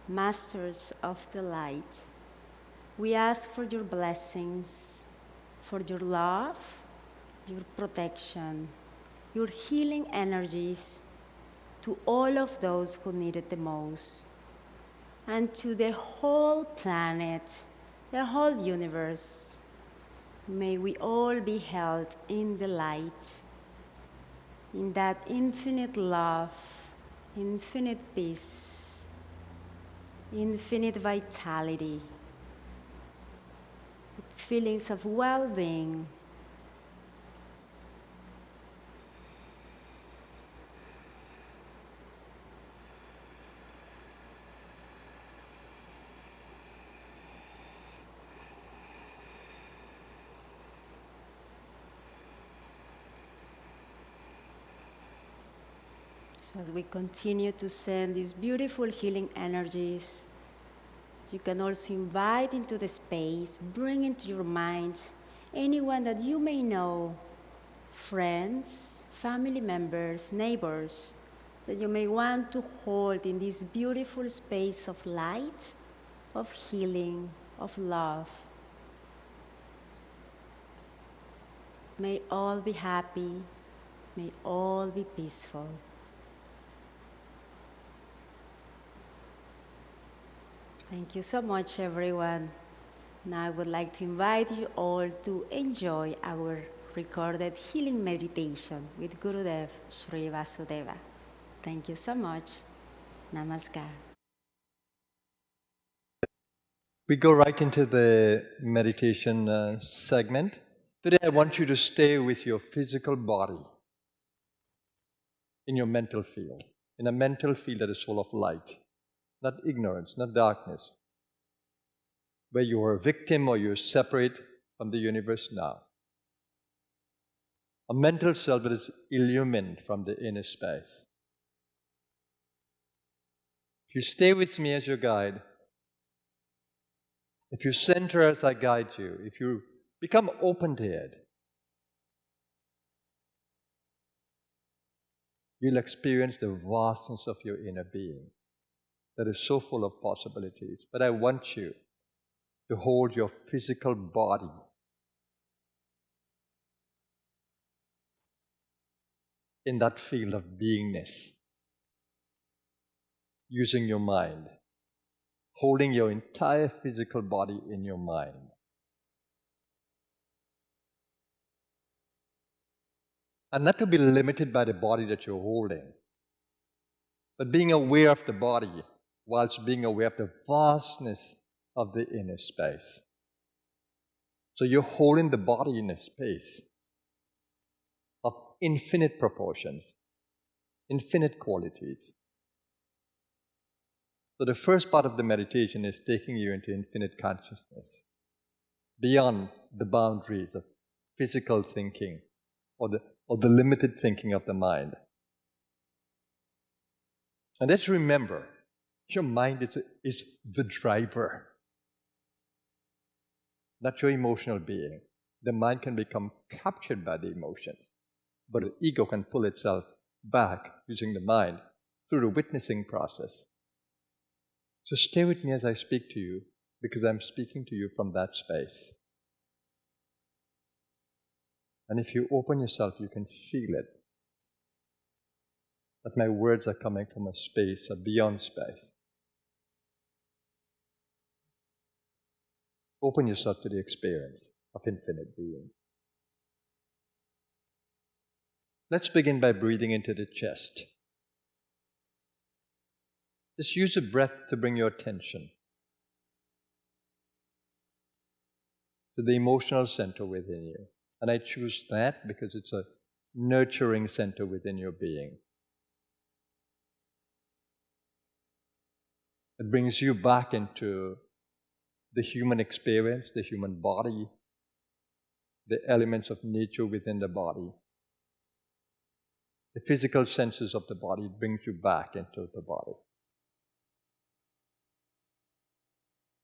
Masters of the Light, we ask for your blessings, for your love, your protection, your healing energies to all of those who need it the most, and to the whole planet, the whole universe. May we all be held in the light, in that infinite love, infinite peace, infinite vitality, feelings of well-being. So as we continue to send these beautiful healing energies, you can also invite into the space, bring into your mind anyone that you may know, friends, family members, neighbors, that you may want to hold in this beautiful space of light, of healing, of love. May all be happy, may all be peaceful. Thank you so much, everyone. Now I would like to invite you all to enjoy our recorded healing meditation with Gurudev Shri Vasudeva. Thank you so much. Namaskar. We go right into the meditation segment. Today I want you to stay with your physical body in your mental field, in a mental field that is full of light, not ignorance, not darkness, where you are a victim or you're separate from the universe now. A mental self that is illumined from the inner space. If you stay with me as your guide, if you center as I guide you, if you become open to it, you'll experience the vastness of your inner being that is so full of possibilities. But I want you to hold your physical body in that field of beingness, using your mind, holding your entire physical body in your mind. And not to be limited by the body that you're holding, but being aware of the body whilst being aware of the vastness of the inner space. So you're holding the body in a space of infinite proportions, infinite qualities. So the first part of the meditation is taking you into infinite consciousness, beyond the boundaries of physical thinking or the limited thinking of the mind. And let's remember, your mind is the driver, not your emotional being. The mind can become captured by the emotion, but the ego can pull itself back using the mind through the witnessing process. So stay with me as I speak to you, because I'm speaking to you from that space. And if you open yourself, you can feel it. That my words are coming from a space, a beyond space. Open yourself to the experience of infinite being. Let's begin by breathing into the chest. Just use the breath to bring your attention to the emotional center within you. And I choose that because it's a nurturing center within your being. It brings you back into the human experience, the human body, the elements of nature within the body. The physical senses of the body brings you back into the body.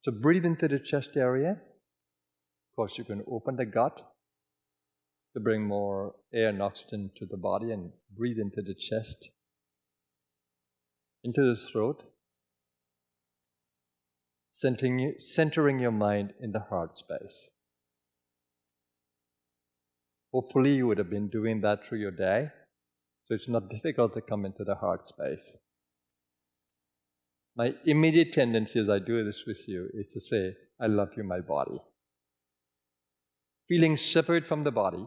So breathe into the chest area. Of course, you can open the gut to bring more air and oxygen to the body, and breathe into the chest, into the throat, centering your mind in the heart space. Hopefully you would have been doing that through your day, so it's not difficult to come into the heart space. My immediate tendency as I do this with you is to say, I love you, my body. Feeling separate from the body,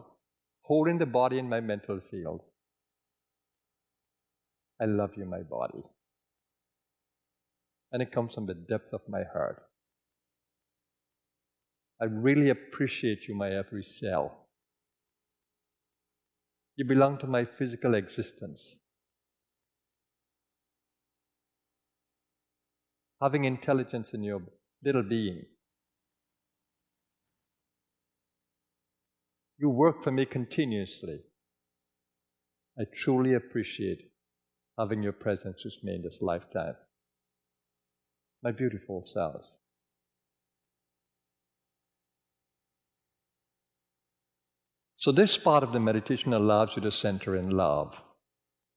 holding the body in my mental field. I love you, my body. And it comes from the depth of my heart. I really appreciate you, my every cell. You belong to my physical existence. Having intelligence in your little being. You work for me continuously. I truly appreciate having your presence with me in this lifetime. My beautiful selves. So this part of the meditation allows you to center in love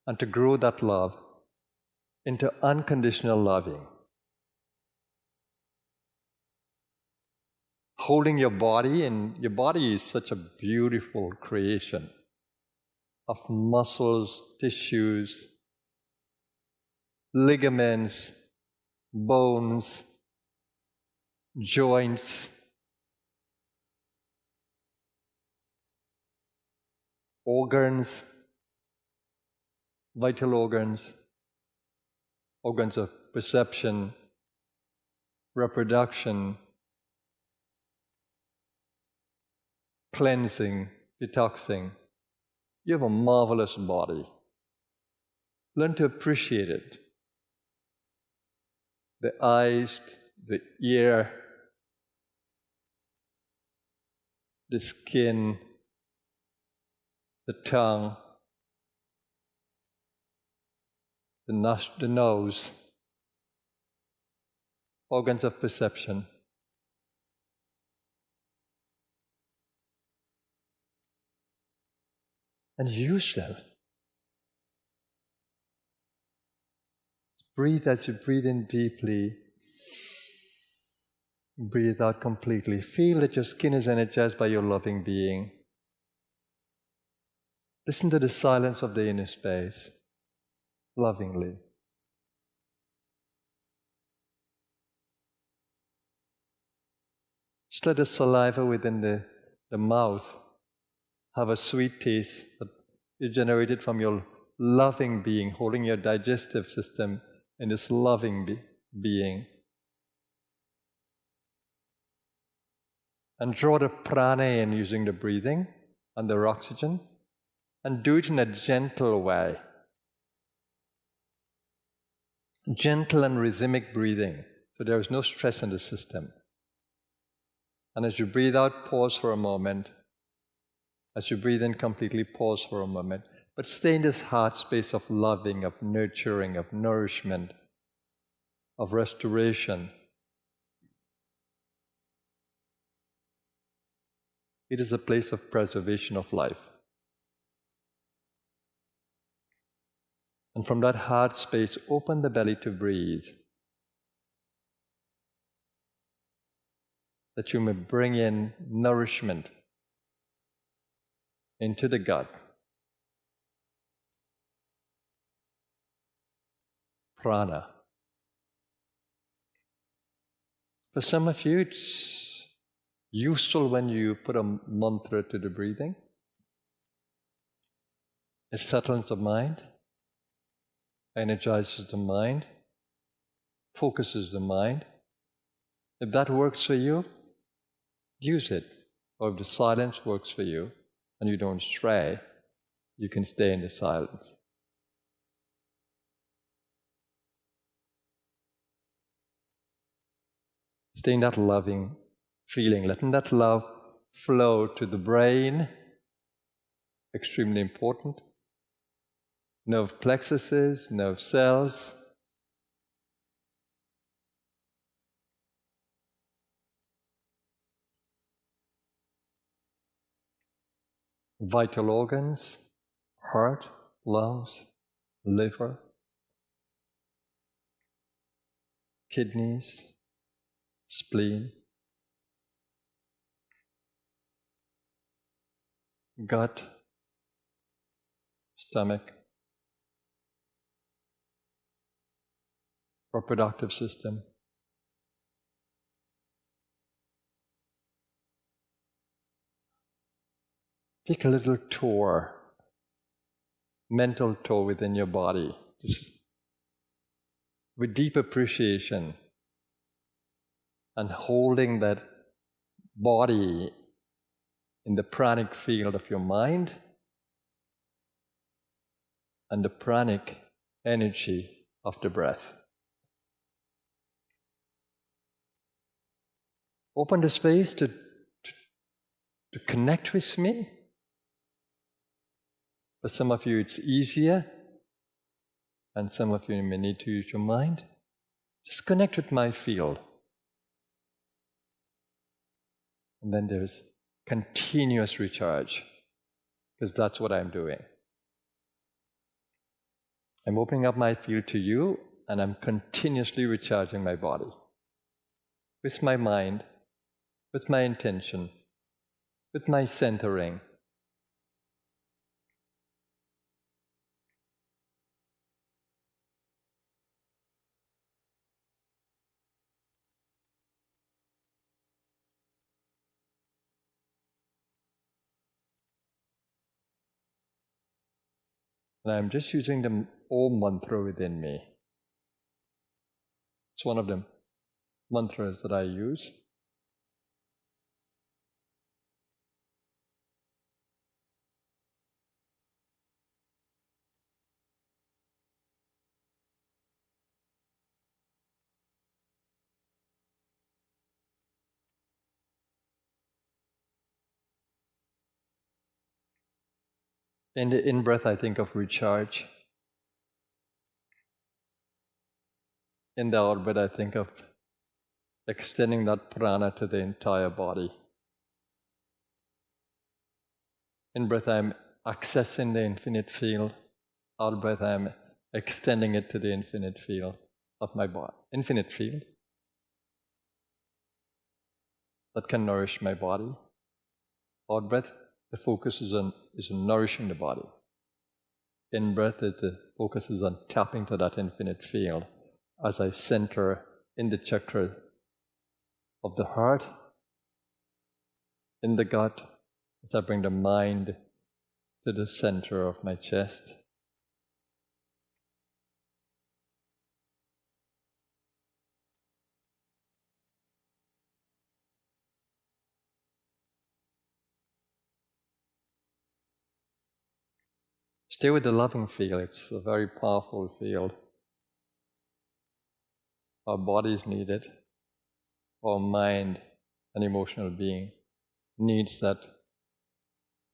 and to grow that love into unconditional loving. Holding your body, and your body is such a beautiful creation of muscles, tissues, ligaments, bones, joints, organs, vital organs, organs of perception, reproduction, cleansing, detoxing. You have a marvelous body. Learn to appreciate it. The eyes, the ear, the skin, the tongue, the nose, organs of perception. and use them. Breathe as you breathe in deeply. Breathe out completely. Feel that your skin is energized by your loving being. Listen to the silence of the inner space, lovingly. Just let the saliva within the mouth have a sweet taste that is generated from your loving being, holding your digestive system in this loving being. And draw the prana in using the breathing and the oxygen, and do it in a gentle way. Gentle and rhythmic breathing, so there is no stress in the system. And as you breathe out, pause for a moment. As you breathe in completely, pause for a moment. But stay in this heart space of loving, of nurturing, of nourishment, of restoration. It is a place of preservation of life. And from that heart space, open the belly to breathe, that you may bring in nourishment into the gut. Prana. For some of you, it's useful when you put a mantra to the breathing. It settles the mind, energizes the mind, focuses the mind. If that works for you, use it. Or if the silence works for you and you don't stray, you can stay in the silence. Stay in that loving feeling, letting that love flow to the brain, extremely important. Nerve plexuses, nerve cells. Vital organs, heart, lungs, liver, kidneys, spleen, gut, stomach, reproductive system. Take a little tour, mental tour within your body, just with deep appreciation, and holding that body in the pranic field of your mind and the pranic energy of the breath. Open the space to connect with me. For some of you it's easier, and some of you may need to use your mind. Just connect with my field. And then there's continuous recharge, because that's what I'm doing. I'm opening up my field to you, and I'm continuously recharging my body. With my mind, with my intention, with my centering. And I'm just using the Om mantra within me. It's one of the mantras that I use. In the in-breath, I think of recharge. In the out-breath, I think of extending that prana to the entire body. In breath, I'm accessing the infinite field. Out breath, I'm extending it to the infinite field of my body. Infinite field that can nourish my body. Out breath, the focus is on nourishing the body. In breath, the focus is on tapping to that infinite field as I center in the chakra of the heart, in the gut, as I bring the mind to the center of my chest. Stay with the loving field. It's a very powerful field. Our bodies need it. Our mind and emotional being needs that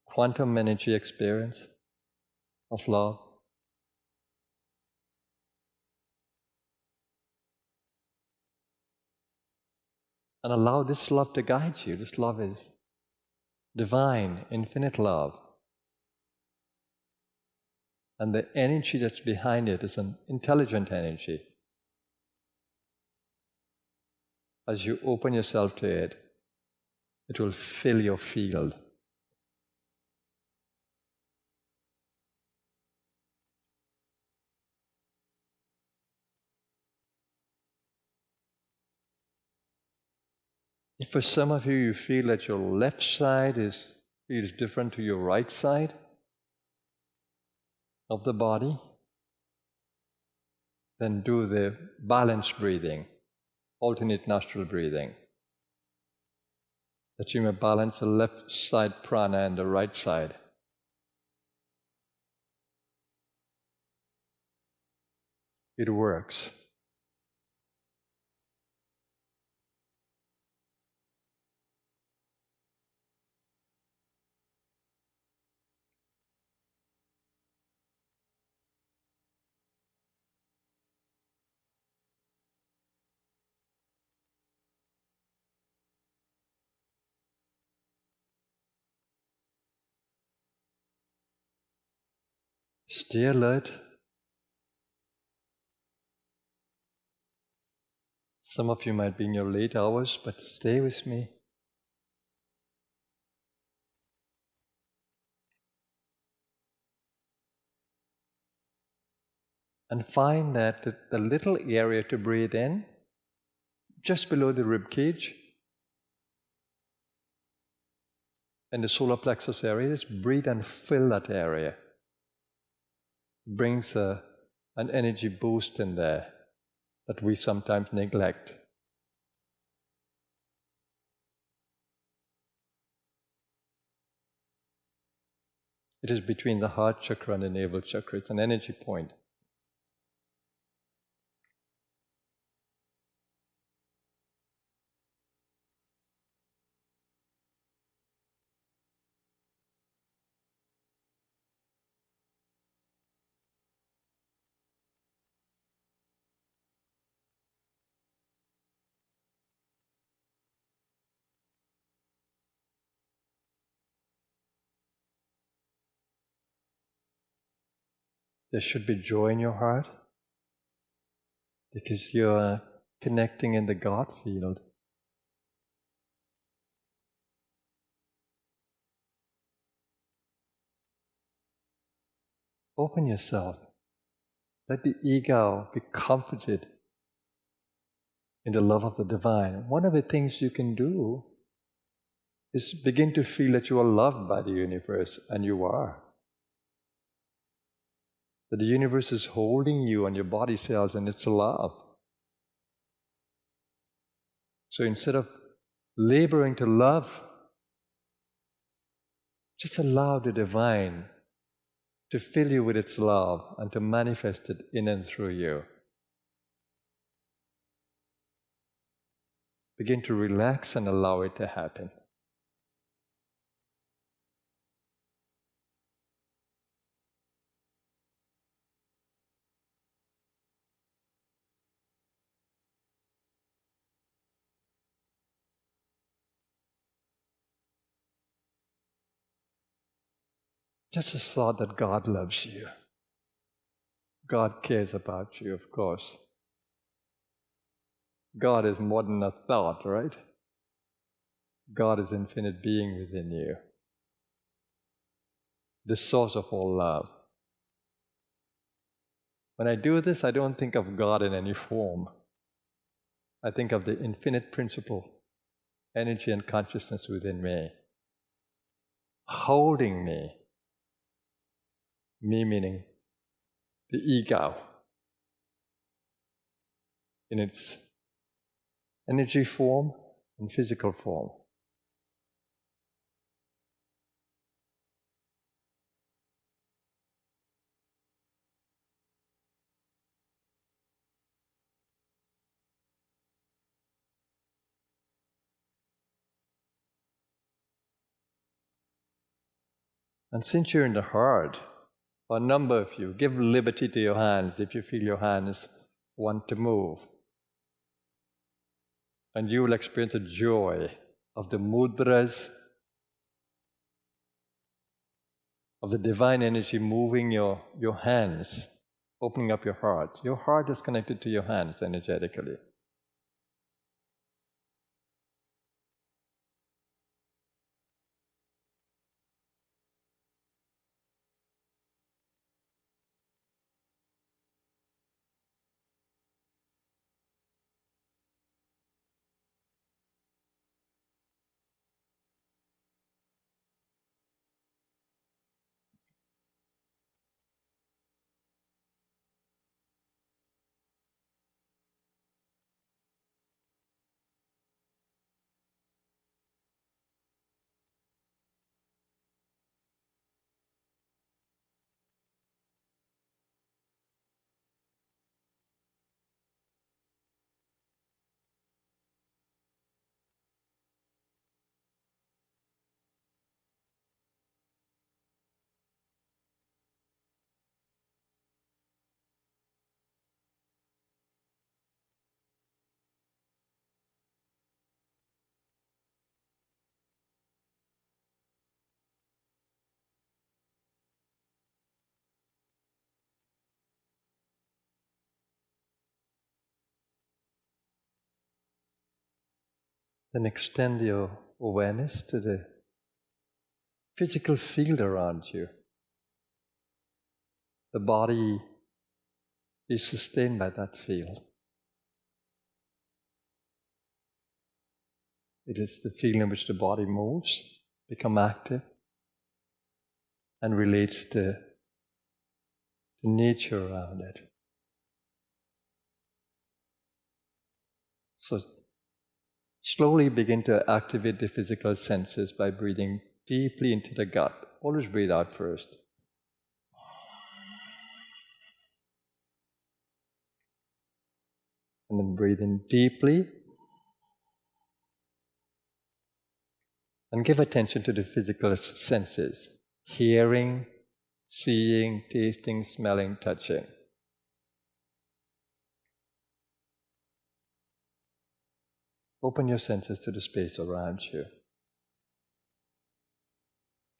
quantum energy experience of love. And allow this love to guide you. This love is divine, infinite love. And the energy that's behind it is an intelligent energy. As you open yourself to it, it will fill your field. If for some of you, you feel that your left side feels different to your right side of the body, then do the balanced breathing, alternate nostril breathing, that you may balance the left side prana and the right side. It works. Stay alert. Some of you might be in your late hours, but stay with me. And find that the little area to breathe in, just below the rib cage, and the solar plexus area, just breathe and fill that area. It brings an energy boost in there that we sometimes neglect. It is between the heart chakra and the navel chakra. It's an energy point. There should be joy in your heart because you're connecting in the God field. Open yourself. Let the ego be comforted in the love of the divine. One of the things you can do is begin to feel that you are loved by the universe, and you are. That the universe is holding you and your body cells and it's love. So instead of laboring to love, just allow the divine to fill you with its love and to manifest it in and through you. Begin to relax and allow it to happen. Just a thought that God loves you. God cares about you, of course. God is more than a thought, right? God is infinite being within you, the source of all love. When I do this, I don't think of God in any form. I think of the infinite principle, energy and consciousness within me, holding me. Me meaning the ego in its energy form and physical form. And since you're in the heart, a number of you, give liberty to your hands if you feel your hands want to move. And you will experience the joy of the mudras, of the divine energy moving your hands, opening up your heart. Your heart is connected to your hands energetically. Then extend your awareness to the physical field around you. The body is sustained by that field. It is the field in which the body moves, becomes active, and relates to the nature around it. So slowly begin to activate the physical senses by breathing deeply into the gut. Always breathe out first. And then breathe in deeply. And give attention to the physical senses. Hearing, seeing, tasting, smelling, touching. Open your senses to the space around you.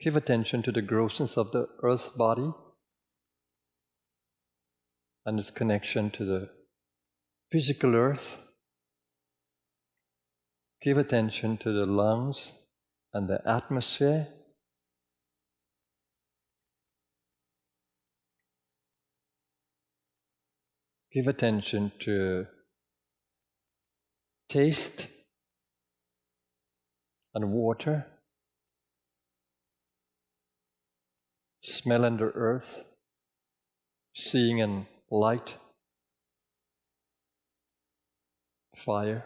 Give attention to the grossness of the earth's body and its connection to the physical earth. Give attention to the lungs and the atmosphere. Give attention to taste and water, smell and the earth, seeing and light, fire.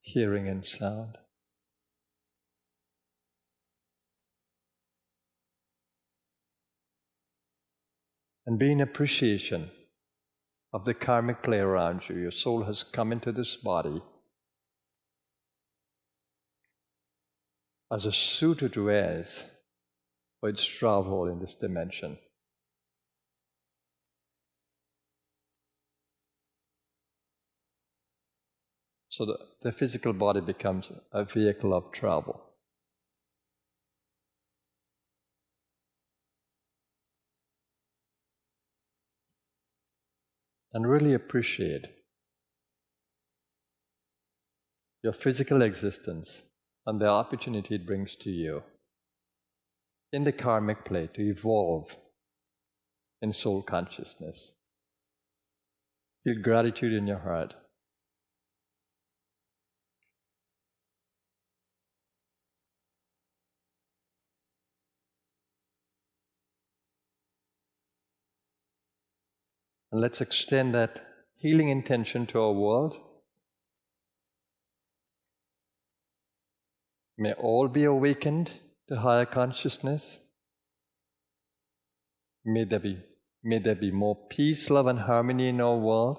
Hearing and sound. And be in appreciation of the karmic play around you. Your soul has come into this body as a suit it wears for its travel in this dimension. So the physical body becomes a vehicle of travel. And really appreciate your physical existence and the opportunity it brings to you in the karmic play to evolve in soul consciousness. Feel gratitude in your heart. And let's extend that healing intention to our world. May all be awakened to higher consciousness. May there be more peace, love, and harmony in our world.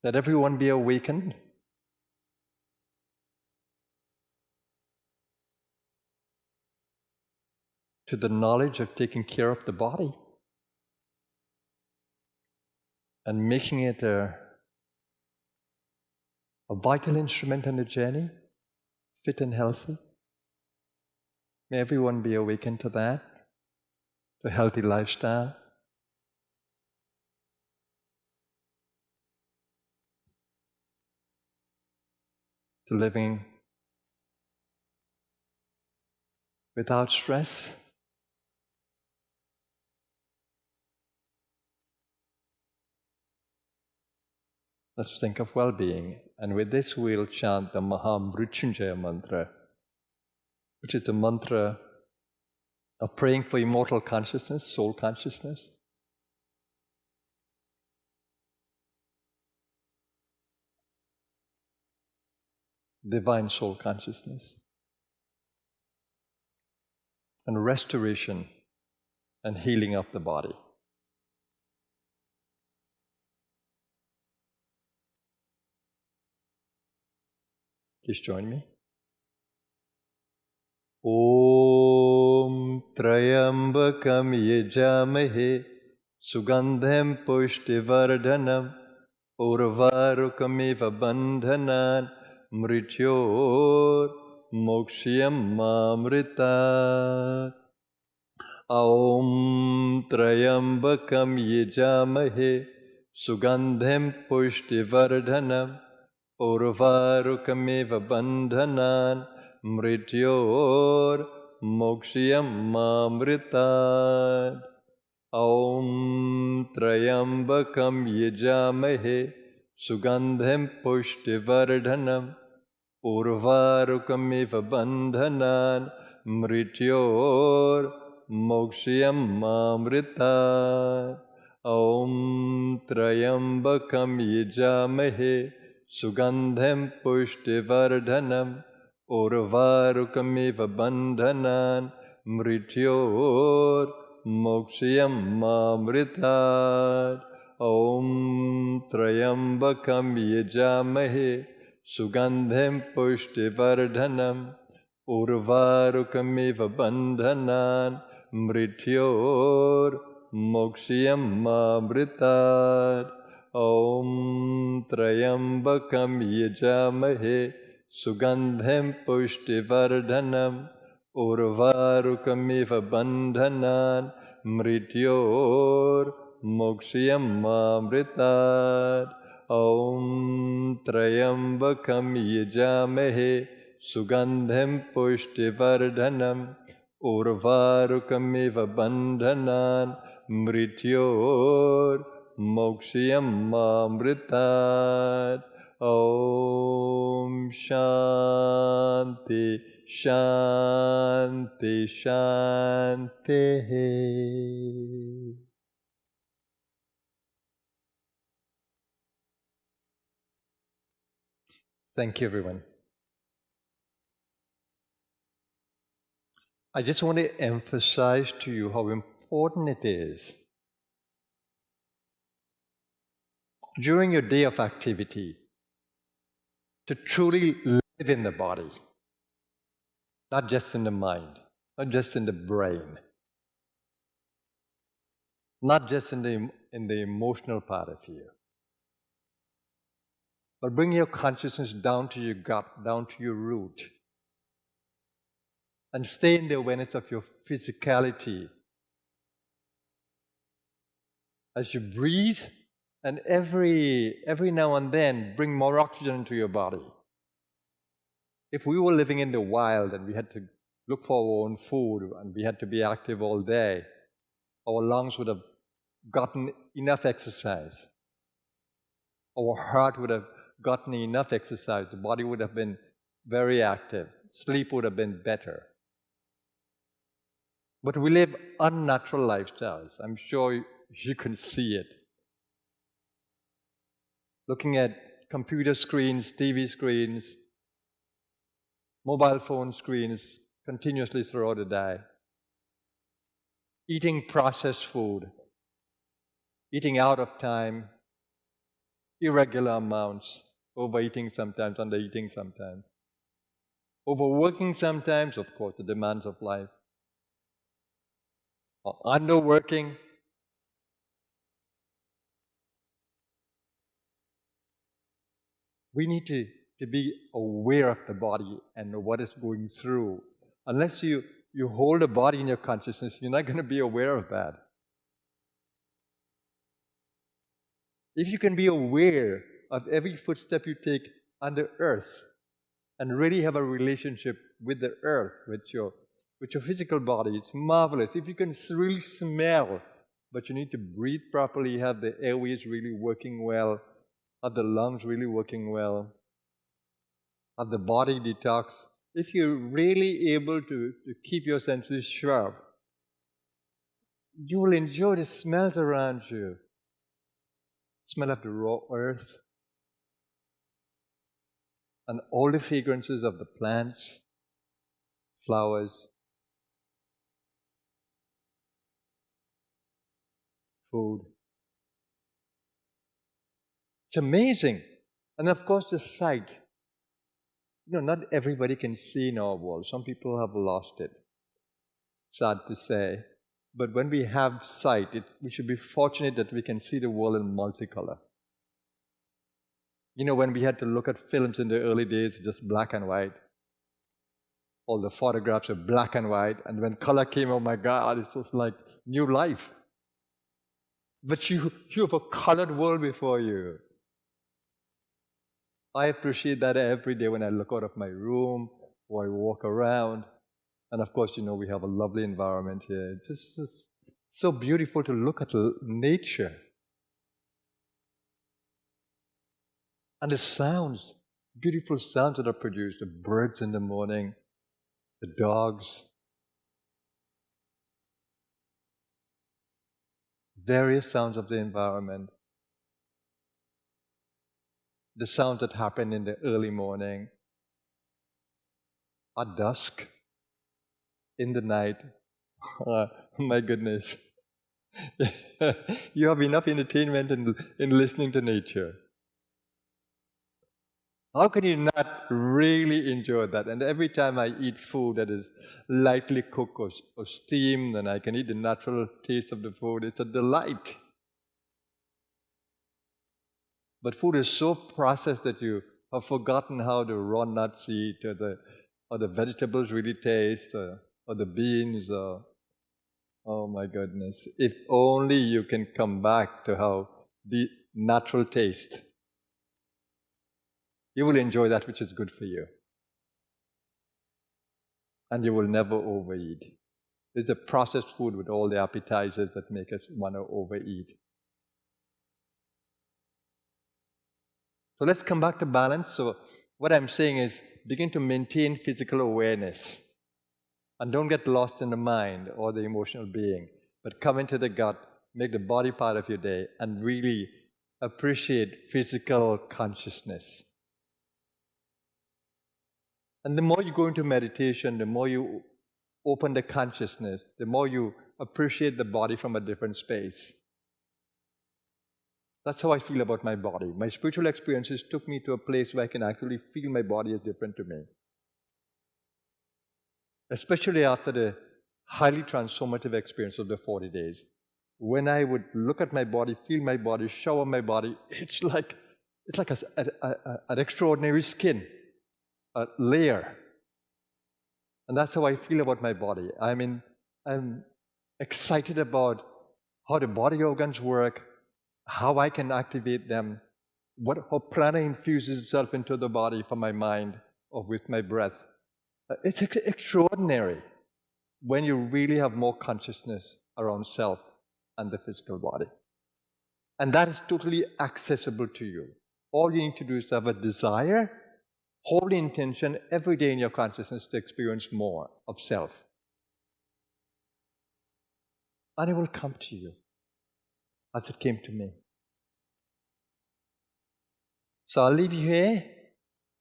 Let everyone be awakened. To the knowledge of taking care of the body and making it a vital instrument in the journey, fit and healthy. May everyone be awakened to that, to a healthy lifestyle. To living without stress. Let's think of well-being. And with this we'll chant the Mahamrityunjaya mantra, which is the mantra of praying for immortal consciousness, soul consciousness. Divine soul consciousness. And restoration and healing of the body. Please join me. Om Trayambakam Yajamahe Sugandham Pushtivardhanam Urvarukamiva Bandhanan Mrityor Mokshiyam Mamrita. Om Trayambakam Yajamahe Sugandham Pushtivardhanam Urvarukamiva bandhanan mrityor mokshiyam mamritat. Om Trayambakam Yajamahe Sugandham Pushtivardhanam Urvarukamiva bandhanan mrityor mokshiyam mamritat. Om Trayambakam Yajamahe Sugandham Pushtivardhanam Urvarukamiva bandhanan mrityor mokshiyam mamritat. Om Trayambakam Yajamahe Sugandham Pushtivardhanam Urvarukamiva bandhanan mrityor mokshiyam mamritat. Om Trayambakam Yajamahe Sugandham Pushtivardhanam Urvarukamiva bandhanan mrityor mokshiyam mamritat. Om Trayambakam Yajamahe Sugandham Pushtivardhanam Urvarukamiva bandhanan mrityor mokshiyam mamritat. Om Shanti Shanti Shanti. Thank you, everyone. I just want to emphasize to you how important it is during your day of activity to truly live in the body, not just in the mind, not just in the brain, not just in the emotional part of you, but bring your consciousness down to your gut, down to your root. And stay in the awareness of your physicality. As you breathe, and every now and then, bring more oxygen into your body. If we were living in the wild and we had to look for our own food and we had to be active all day, our lungs would have gotten enough exercise. Our heart would have gotten enough exercise. The body would have been very active. Sleep would have been better. But we live unnatural lifestyles. I'm sure you can see it. Looking at computer screens, TV screens, mobile phone screens continuously throughout the day. Eating processed food. Eating out of time. Irregular amounts. Overeating sometimes, undereating sometimes. Overworking sometimes, of course, the demands of life. Or underworking. We need to be aware of the body and what it's going through. Unless you hold the body in your consciousness, you're not going to be aware of that. If you can be aware of every footstep you take under earth and really have a relationship with the earth, with your physical body, it's marvelous. If you can really smell, but you need to breathe properly, have the airways really working well, have the lungs really working well, have the body detox. If you're really able to keep your senses sharp, you will enjoy the smells around you. Smell of the raw earth and all the fragrances of the plants, flowers, food. It's amazing. And of course the sight. Not everybody can see in our world. Some people have lost it. Sad to say. But when we have sight, we should be fortunate that we can see the world in multicolor. When we had to look at films in the early days, just black and white. All the photographs are black and white. And when color came, oh my God, it was like new life. But you have a colored world before you. I appreciate that every day when I look out of my room or I walk around. And of course, we have a lovely environment here. It's just so beautiful to look at nature. And the sounds, beautiful sounds that are produced, the birds in the morning, the dogs, various sounds of the environment, the sounds that happen in the early morning, at dusk, in the night. Oh, my goodness. You have enough entertainment in listening to nature. How can you not really enjoy that? And every time I eat food that is lightly cooked or steamed, and I can eat the natural taste of the food, it's a delight. But food is so processed that you have forgotten how the raw nuts eat, or the vegetables really taste, or the beans, oh my goodness. If only you can come back to how the natural taste. You will enjoy that which is good for you. And you will never overeat. It's a processed food with all the appetizers that make us want to overeat. So let's come back to balance. So what I'm saying is begin to maintain physical awareness. And don't get lost in the mind or the emotional being. But come into the gut, make the body part of your day, and really appreciate physical consciousness. And the more you go into meditation, the more you open the consciousness, the more you appreciate the body from a different space. That's how I feel about my body. My spiritual experiences took me to a place where I can actually feel my body is different to me. Especially after the highly transformative experience of the 40 days. When I would look at my body, feel my body, shower my body, it's like it's like an extraordinary skin, a layer. And that's how I feel about my body. I'm excited about how the body organs work, how I can activate them, how prana infuses itself into the body from my mind or with my breath. It's extraordinary when you really have more consciousness around self and the physical body. And that is totally accessible to you. All you need to do is to have a desire, hold the intention every day in your consciousness to experience more of self. And it will come to you as it came to me. So I'll leave you here,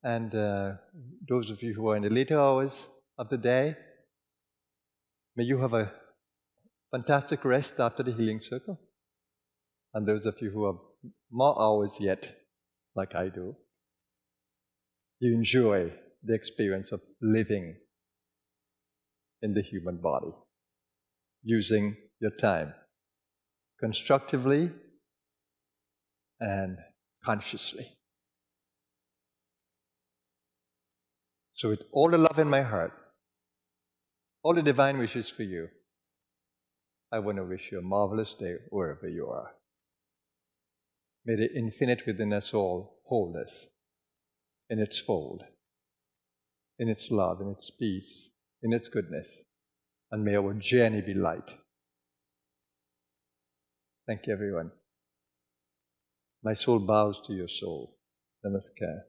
and those of you who are in the later hours of the day, may you have a fantastic rest after the healing circle. And those of you who have more hours yet, like I do, you enjoy the experience of living in the human body, using your time constructively and consciously. So with all the love in my heart, all the divine wishes for you, I want to wish you a marvelous day wherever you are. May the infinite within us all hold us in its fold, in its love, in its peace, in its goodness, and may our journey be light. Thank you, everyone. My soul bows to your soul. Namaskar.